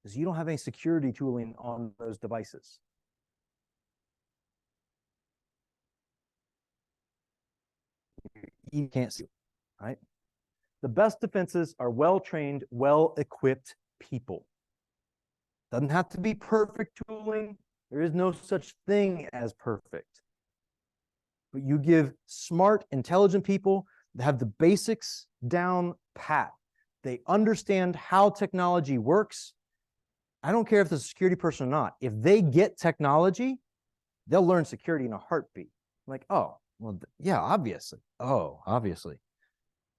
Because you don't have any security tooling on those devices. You can't see, right? The best defenses are well-trained, well-equipped people. Doesn't have to be perfect tooling. There is no such thing as perfect. But you give smart, intelligent people that have the basics down pat. They understand how technology works. I don't care if it's a security person or not. If they get technology, they'll learn security in a heartbeat. Like, oh, well, yeah, obviously. Oh, obviously.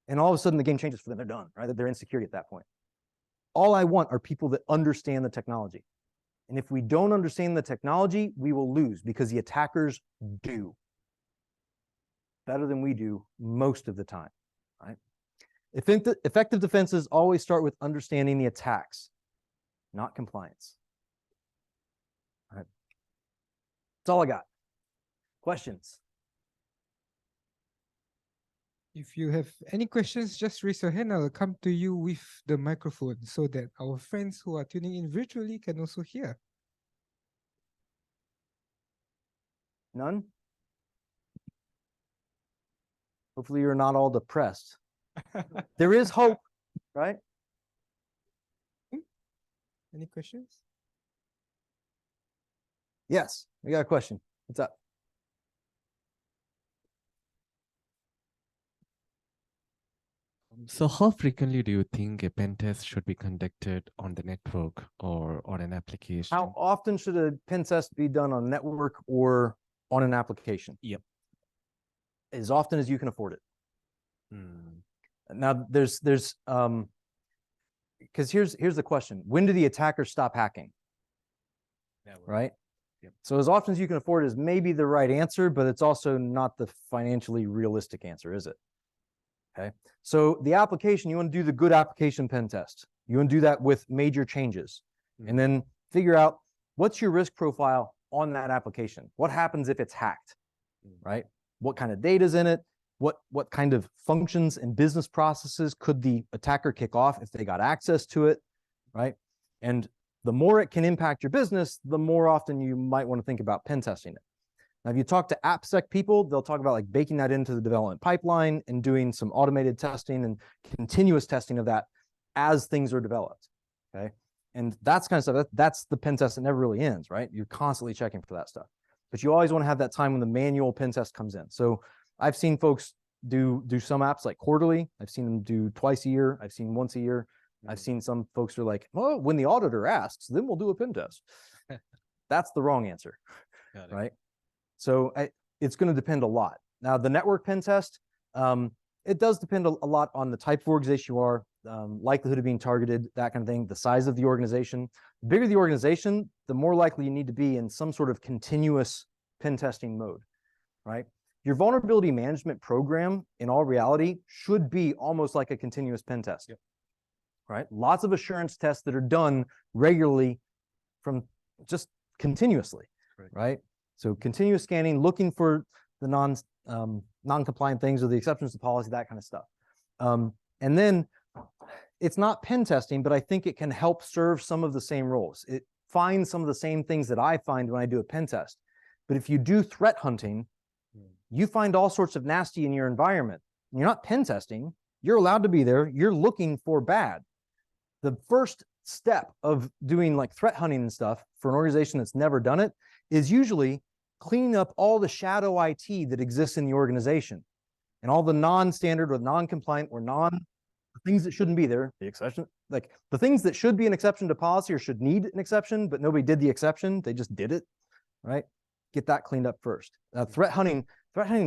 And all of a sudden the game changes for them. They're done, right? They're in security at that point. All I want are people that understand the technology. And if we don't understand the technology, we will lose because the attackers do better than we do most of the time, right? Effective defenses always start with understanding the attacks, not compliance. All right. That's all I got. Questions? If you have any questions, just raise your hand. I'll come to you with the microphone so that our friends who are tuning in virtually can also hear. None? Hopefully you're not all depressed. There is hope, right? Any questions? Yes, we got a question. What's up? So how frequently do you think a pen test should be conducted on the network or on an application? How often should a pen test be done on a network or on an application? Yep. As often as you can afford it. Hmm. Now there's because here's the question. When do the attackers stop hacking? Never. Right? Yep. So as often as you can afford it is maybe the right answer, but it's also not the financially realistic answer, is it? Okay. So the application, you want to do the good application pen test. You want to do that with major changes. And then figure out what's your risk profile on that application. What happens if it's hacked, right? What kind of data is in it? What kind of functions and business processes could the attacker kick off if they got access to it, right? And the more it can impact your business, the more often you might want to think about pen testing it. Now, if you talk to AppSec people, they'll talk about like baking that into the development pipeline and doing some automated testing and continuous testing of that as things are developed, okay? And that's kind of stuff, that's the pen test that never really ends, right? You're constantly checking for that stuff. But you always want to have that time when the manual pen test comes in. So I've seen folks do some apps like quarterly. I've seen them do twice a year. I've seen once a year. I've seen some folks who are like, well, when the auditor asks, then we'll do a pen test. That's the wrong answer, right? So it's going to depend a lot. Now, the network pen test, it does depend a lot on the type of organization you are, likelihood of being targeted, that kind of thing, the size of the organization. The bigger the organization, the more likely you need to be in some sort of continuous pen testing mode, right? Your vulnerability management program, in all reality, should be almost like a continuous pen test, right? Lots of assurance tests that are done regularly from just continuously, right? So continuous scanning, looking for the non-compliant things or the exceptions to policy, that kind of stuff. And then it's not pen testing, but I think it can help serve some of the same roles. It finds some of the same things that I find when I do a pen test. But if you do threat hunting, you find all sorts of nasty in your environment. You're not pen testing. You're allowed to be there. You're looking for bad. The first step of doing like threat hunting and stuff for an organization that's never done it is usually cleaning up all the shadow IT that exists in the organization and all the non-standard or non-compliant or things that shouldn't be there, the exception, like the things that should be an exception to policy or should need an exception, but nobody did the exception. They just did it, right? Get that cleaned up first. Threat hunting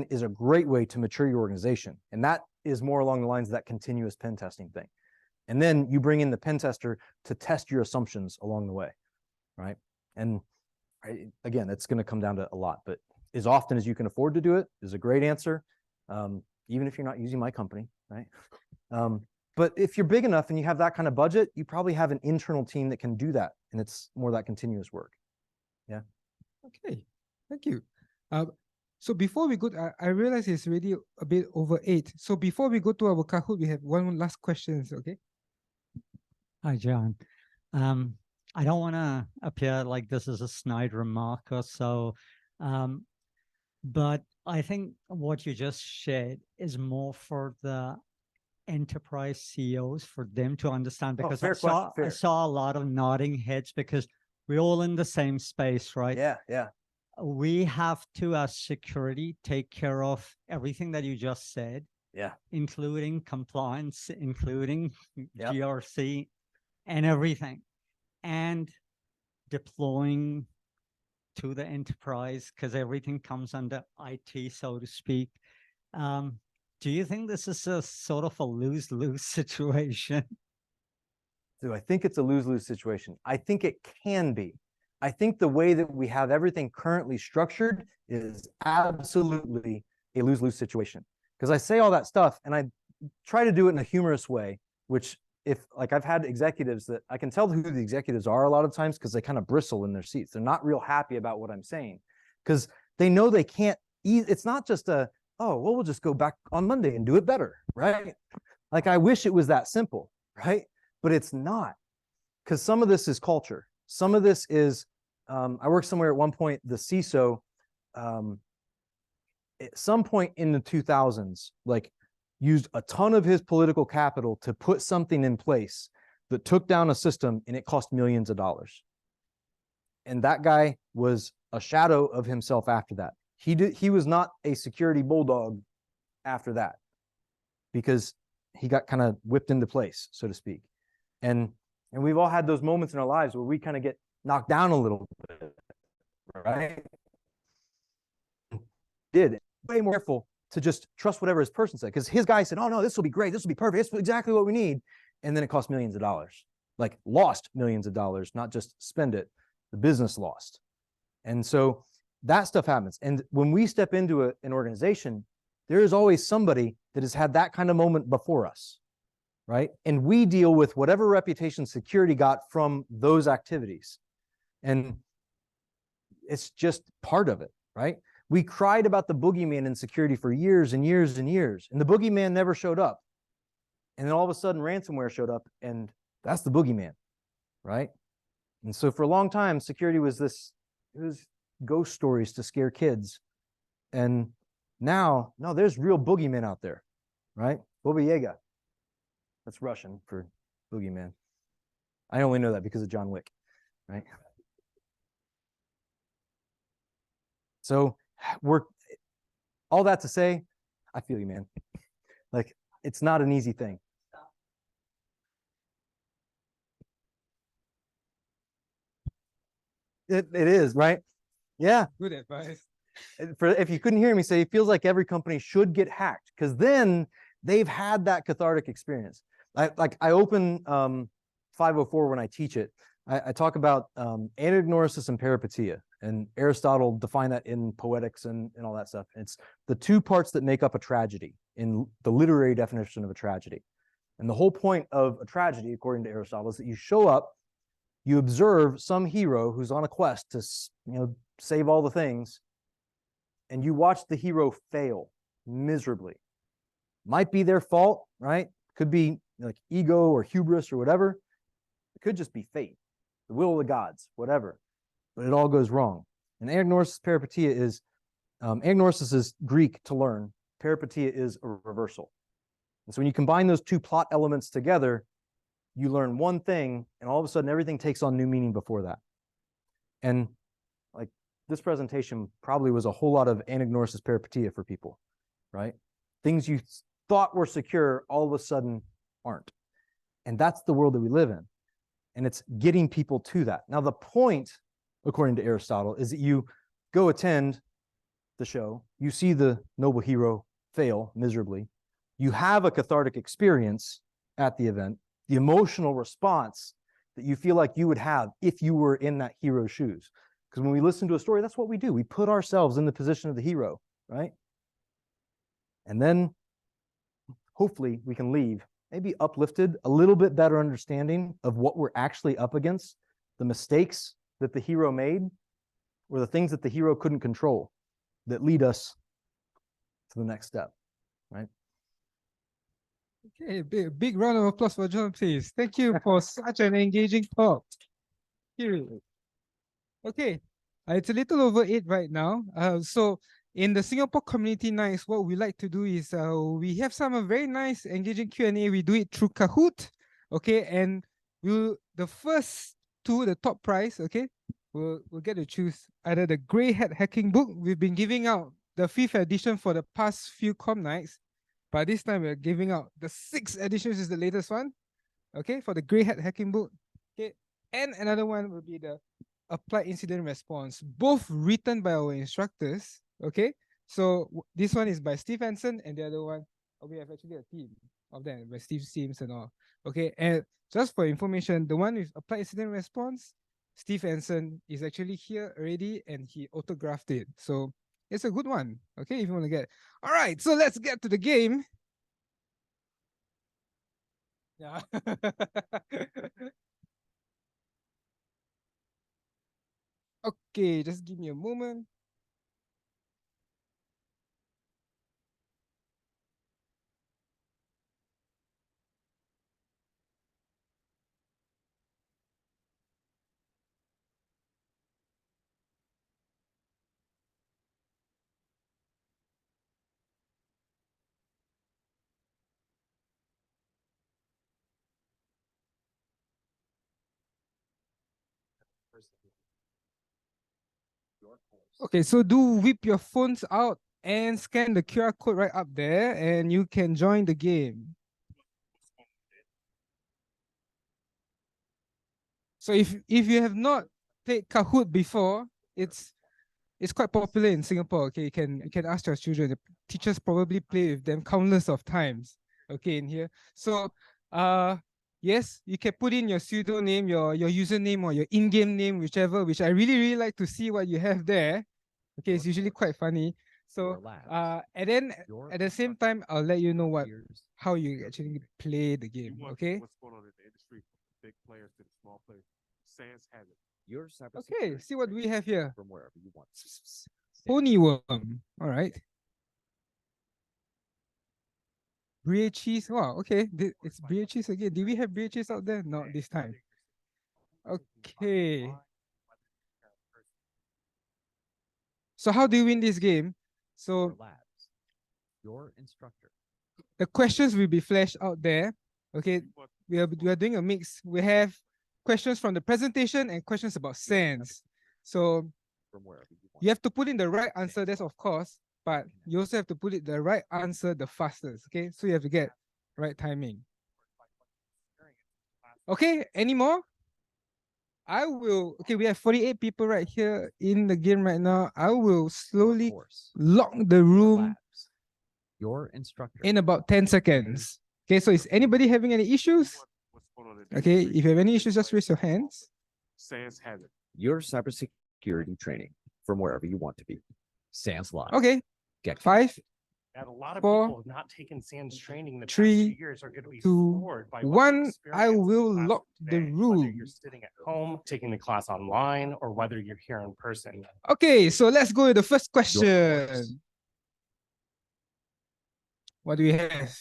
is a great way to mature your organization. And that is more along the lines of that continuous pen testing thing. And then you bring in the pen tester to test your assumptions along the way, right? And again, it's going to come down to a lot, but as often as you can afford to do it is a great answer, even if you're not using my company, right? But if you're big enough and you have that kind of budget, you probably have an internal team that can do that, and it's more that continuous work. Yeah. Okay. Thank you. So before we go, I realize it's already a bit over 8. So before we go to our Kahoot, we have one last questions, okay? Hi, John. I don't want to appear like this is a snide remark or so, but I think what you just shared is more for the enterprise CEOs, for them to understand, because fair question, I fair. saw a lot of nodding heads because we're all in the same space, right? Yeah. We have to, as security, take care of everything that you just said, Yeah. including compliance, including Yep. GRC and everything, and deploying to the enterprise, because everything comes under IT, so to speak. Do you think this is a sort of a lose-lose situation? Do I think it's a lose-lose situation? I think it can be. I think the way that we have everything currently structured is absolutely a lose-lose situation. Because I say all that stuff and I try to do it in a humorous way, which if like I've had executives that I can tell who the executives are a lot of times because they kind of bristle in their seats. They're not real happy about what I'm saying because they know they can't. It's not just a, oh, well, we'll just go back on Monday and do it better, right? Like I wish it was that simple, right? But it's not, because some of this is culture. Some of this is, I worked somewhere at one point, the CISO, at some point in the 2000s, like used a ton of his political capital to put something in place that took down a system and it cost millions of dollars. And that guy was a shadow of himself after that. He was not a security bulldog after that because he got kind of whipped into place, so to speak. And we've all had those moments in our lives where we kind of get knocked down a little bit, right? Did way more careful to just trust whatever his person said, because his guy said, oh no, this will be great, this will be perfect, this is exactly what we need. And then it cost millions of dollars, like lost millions of dollars, not just spend it, the business lost. And so that stuff happens. And when we step into an organization, there is always somebody that has had that kind of moment before us, right? And we deal with whatever reputation security got from those activities. And it's just part of it, right? We cried about the boogeyman in security for years and years and years, and the boogeyman never showed up. And then all of a sudden ransomware showed up, and that's the boogeyman, right? And so for a long time, security was this, it was ghost stories to scare kids. And now, no, there's real boogeymen out there, right? Baba Yaga. That's Russian for boogeyman. I only know that because of John Wick, right? So we're, all that to say, I feel you, man. Like, it's not an easy thing. It is, right? Yeah. Good advice. If you couldn't hear me say, it feels like every company should get hacked, because then they've had that cathartic experience. I open 504 when I teach it. I talk about anagnorisis and peripeteia, and Aristotle defined that in Poetics and all that stuff. It's the two parts that make up a tragedy in the literary definition of a tragedy. And the whole point of a tragedy, according to Aristotle, is that you show up, you observe some hero who's on a quest to, save all the things, and you watch the hero fail miserably. Might be their fault, right? Could be like ego or hubris or whatever. It could just be fate, the will of the gods, whatever. But it all goes wrong. And anagnorisis peripeteia is, anagnorisis is Greek to learn. Peripeteia is a reversal. And so when you combine those two plot elements together, you learn one thing, and all of a sudden everything takes on new meaning before that. And like this presentation probably was a whole lot of anagnorisis peripeteia for people, right? Things you thought were secure all of a sudden aren't. And that's the world that we live in. And it's getting people to that. Now, the point, according to Aristotle, is that you go attend the show, you see the noble hero fail miserably, you have a cathartic experience at the event, the emotional response that you feel like you would have if you were in that hero's shoes. Because when we listen to a story, that's what we do. We put ourselves in the position of the hero, right? And then hopefully we can leave maybe uplifted, a little bit better understanding of what we're actually up against, the mistakes that the hero made, or the things that the hero couldn't control that lead us to the next step, right? Okay, big round of applause for John, please. Thank you for such an engaging talk. Here. Okay, it's a little over 8 right now. So in the Singapore Community Nights, what we like to do is we have some very nice engaging Q&A. We do it through Kahoot, okay, and the first two, the top prize, okay, we'll get to choose either the Grey Hat Hacking Book. We've been giving out the 5th edition for the past few com nights, but this time we're giving out the 6th edition, which is the latest one, okay, for the Grey Hat Hacking Book, okay, and another one will be the Applied Incident Response, both written by our instructors, okay? So this one is by Steve Hansen, and the other one, we have actually a team of them, by Steve Sims and all, okay? And just for information, the one with Applied Incident Response, Steve Hansen is actually here already, and he autographed it. So it's a good one, okay, if you want to get. All right, so let's get to the game. Yeah. Okay, just give me a moment. Okay, so do whip your phones out and scan the QR code right up there, and you can join the game. So if you have not played Kahoot before, it's quite popular in Singapore. Okay, you can ask your children. The teachers probably play with them countless of times. Okay, in here. So yes, you can put in your pseudonym, your username, or your in-game name, whichever, which I really like to see what you have there. Okay, it's usually quite funny. So and then at the same time, I'll let you know how you actually play the game. Okay. What's going on in the industry, big players to the small players. Sans has it. Okay, see what we have here. From wherever you want. Ponyworm. All right. Brie cheese. Wow, okay. It's Brie cheese again. Do we have Brie cheese out there? Not this time. Okay. So how do you win this game? So Your instructor. the questions will be flashed out there. Okay. We are doing a mix. We have questions from the presentation and questions about Sans. So From wherever you want. you have to put in the right answer, that's of course, but you also have to put it the right answer the fastest. Okay, so you have to get right timing. Okay, any more? Okay, we have 48 people right here in the game right now. I will slowly lock the room Your instructor. in about 10 seconds. Okay, so is anybody having any issues? What's going on in the Okay, industry, if you have any issues, just raise your hands. Sans has it. Your cybersecurity training from wherever you want to be. Sans Live. Okay, Get 5, And a lot of 4, people have not taken SANS training in the past 3, 2 years are going to be 2, floored by what they 1. I experienced will in lock class the today, Whether room. you're sitting at home, taking the class online, or whether you're here in person. Okay, so let's go with the first course. question. What do we have?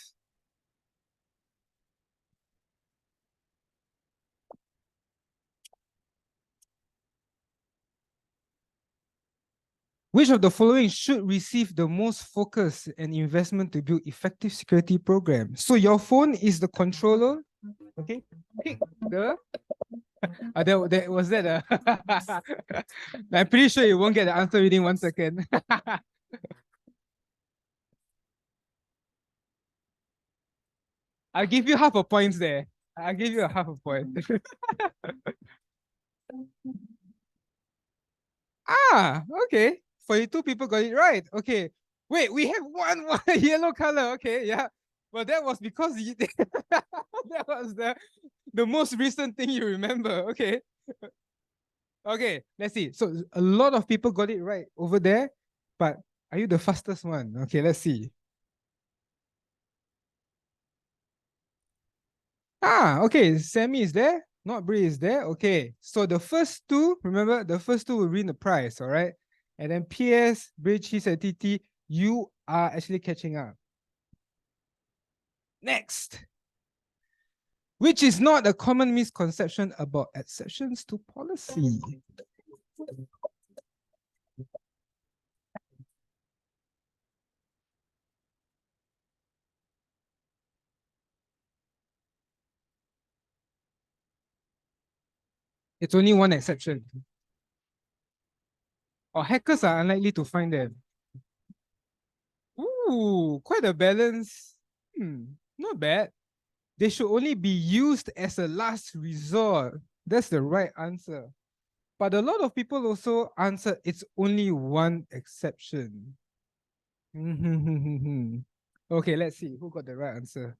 Which of the following should receive the most focus and investment to build effective security programs? So your phone is the controller. Okay. Pick the. That was that. I'm pretty sure you won't get the answer within 1 second. I'll give you half a point there. I'll give you a half a point. Okay. 42 people got it right. Okay. Wait, we have one yellow color. Okay, yeah. Well, that was because that was the most recent thing you remember. Okay. Okay, let's see. So a lot of people got it right over there, but are you the fastest one? Okay, let's see. Okay, Sammy is there. Not Bray is there. Okay. So the first two, remember, the first two will win the prize, all right? And then PS, Bray, Cheese, and TT, you are actually catching up. Next. Which is not a common misconception about exceptions to policy. It's only one exception. Or hackers are unlikely to find them. Ooh, quite a balance. Not bad. They should only be used as a last resort. That's the right answer. But a lot of people also answer it's only one exception. Okay, let's see who got the right answer.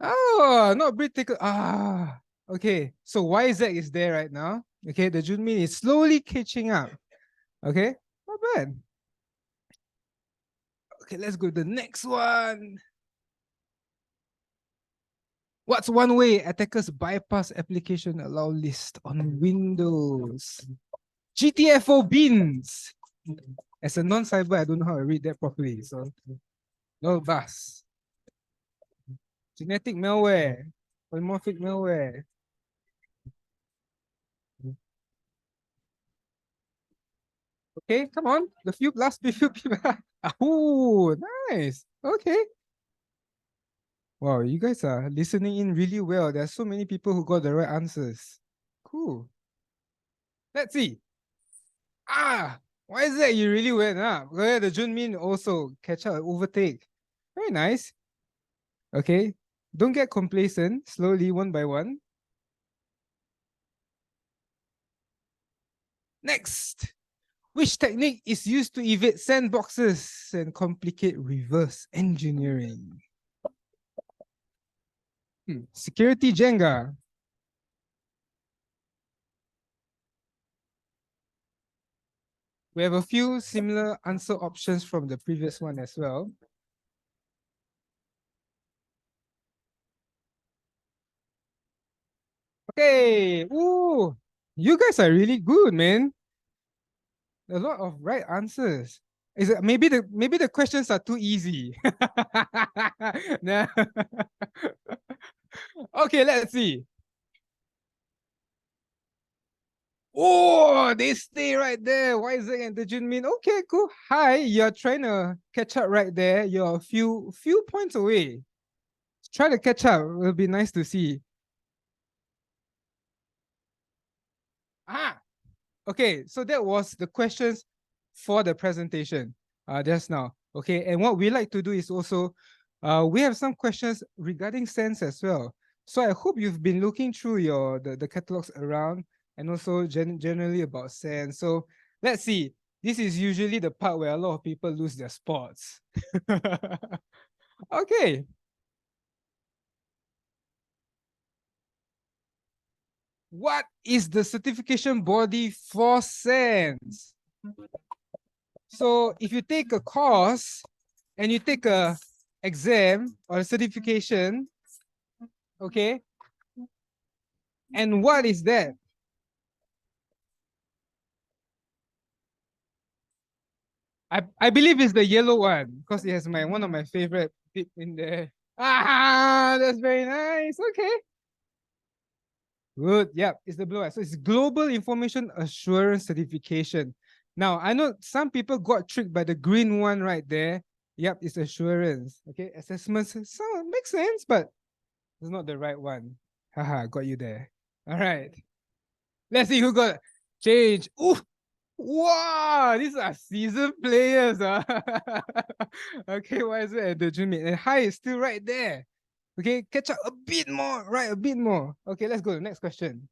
Oh, not Brit Tickle. Okay. So YZ is there right now. Okay, the Junmin is slowly catching up. Okay, not bad. Okay, let's go to the next one. What's one way attackers bypass application allow list on Windows? GTFO bins. As a non-cyber, I don't know how to read that properly. So, no bus. Genetic malware. Polymorphic malware. Okay, come on. The last few people. Oh, nice. Okay. Wow, you guys are listening in really well. There are so many people who got the right answers. Cool. Let's see. Why is that you really went up? Where the Junmin also catch up, overtake. Very nice. Okay. Don't get complacent. Slowly, one by one. Next. Which technique is used to evade sandboxes and complicate reverse engineering? Security Jenga. We have a few similar answer options from the previous one as well. Okay. Ooh, you guys are really good, man. A lot of right answers. Is it maybe the questions are too easy? Nah. Okay, let's see. Oh, they stay right there. Isaac and the Junmin. Okay, cool. Hi, you're trying to catch up right there. You're a few points away. Try to catch up. It'll be nice to see. Okay, so that was the questions for the presentation just now. Okay, and what we like to do is also we have some questions regarding SANS as well. So I hope you've been looking through the catalogs around and also generally about SANS. So let's see. This is usually the part where a lot of people lose their spots. Okay. What is the certification body for SANS? So if you take a course and you take a exam or a certification, okay, and what is that? I believe it's the yellow one because it has one of my favorite tip in there. That's very nice. Okay. Good. Yep, it's the blue one. So it's Global Information Assurance Certification. Now, I know some people got tricked by the green one right there. Yep, it's assurance. Okay, assessments. So it makes sense, but it's not the right one. Haha, got you there. All right. Let's see who got change. Ooh, wow, these are seasoned players. Okay, why is it at the Junmin? And high is still right there. Okay, catch up a bit more, right? A bit more. Okay, let's go to the next question.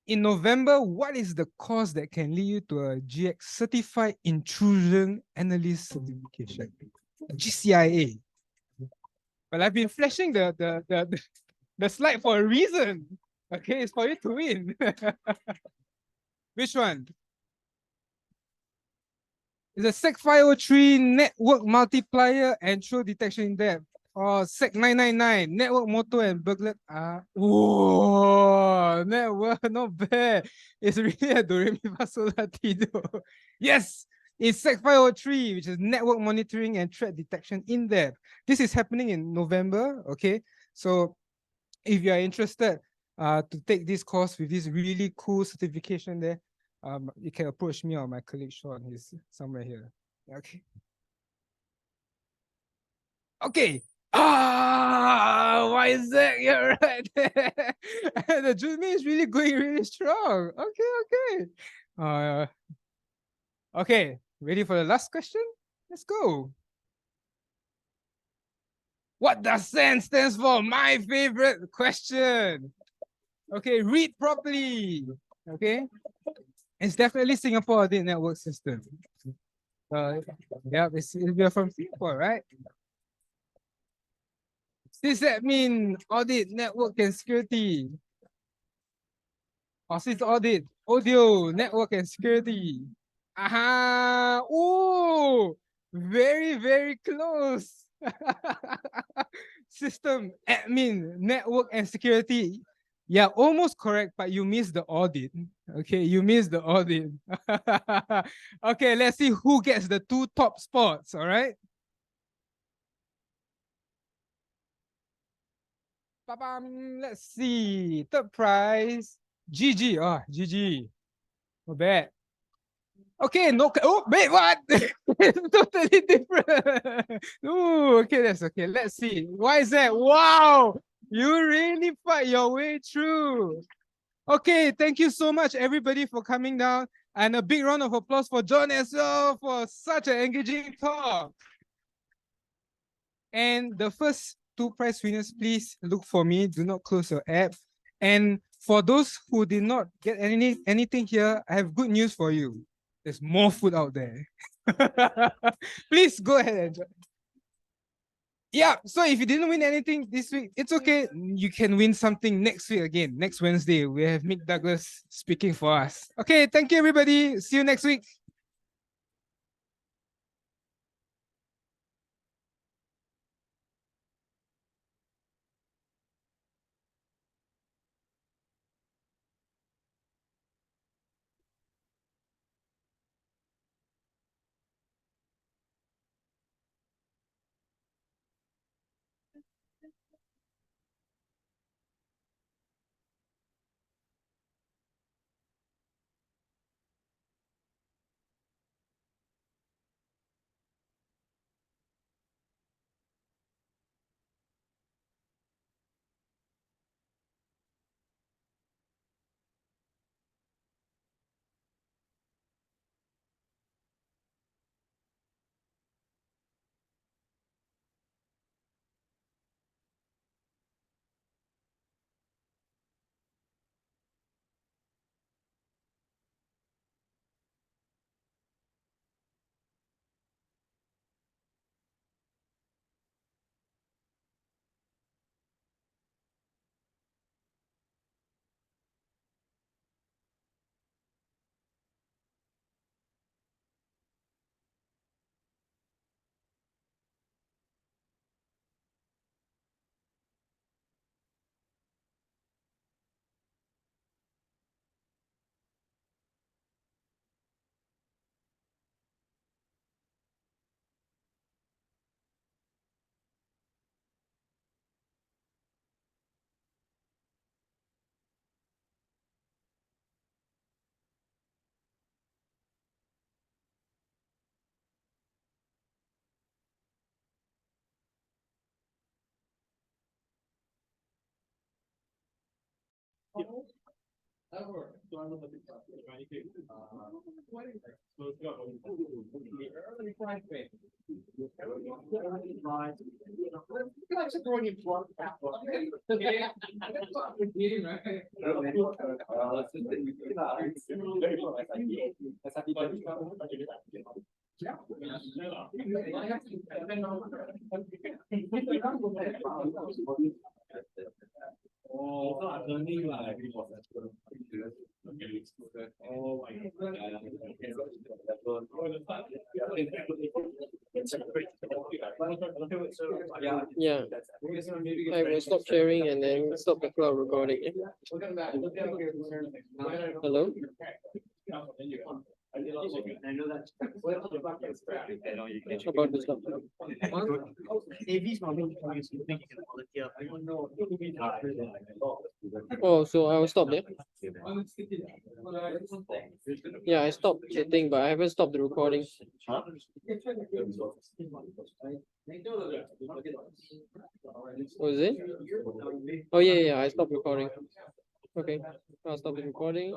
In November, what is the course that can lead you to a GX Certified Intrusion Analyst Certification? GCIA. Well, I've been flashing the slide for a reason. Okay, it's for you to win. Which one? It's a SEC 503 network multiplier and throw detection in depth. or Sec 999, network motto and burglar. Whoa, network, not bad. It's really a do re mi fa sol la ti do. Yes, it's Sec 503, which is network monitoring and threat detection in depth. This is happening in November. Okay, so if you are interested to take this course with this really cool certification there, you can approach me or my colleague Sean. He's somewhere here. Okay. Okay. Why is that? You're right. The Jumi is really going really strong. Okay. Okay. Ready for the last question? Let's go. What does SAN stands for? My favorite question. Okay, read properly. Okay. It's definitely Singapore Audit Network System. Yeah, we're from Singapore, right? Does that mean audit network and security? Or sys audit, audio, network and security. Aha! Oh, very close. System, admin, network and security. Yeah, almost correct, but you missed the audit. Okay, you missed the audit. Okay, let's see who gets the 2 top spots, all right? Ba-bam, let's see. Third prize, GG. Oh, GG. Not bad. Okay, no. Oh, wait, what? It's totally different. Oh, okay, that's okay. Let's see. Why is that? Wow, you really fight your way through. Okay, thank you so much, everybody, for coming down. And a big round of applause for John as well for such an engaging talk. And the first 2 prize winners, please look for me. Do not close your app. And for those who did not get anything here, I have good news for you. There's more food out there. Please go ahead and enjoy. Yeah, so if you didn't win anything this week, it's okay. You can win something next week again. Next Wednesday, we have Mick Douglas speaking for us. Okay, thank you, everybody. See you next week. Yeah, I will stop sharing and then stop the cloud recording. Hello? About this stuff. Oh, so I will stop there. Yeah, I stopped the thing, but I haven't stopped the recording. Was it? Oh yeah, I stopped recording. Okay, I'll stop the recording.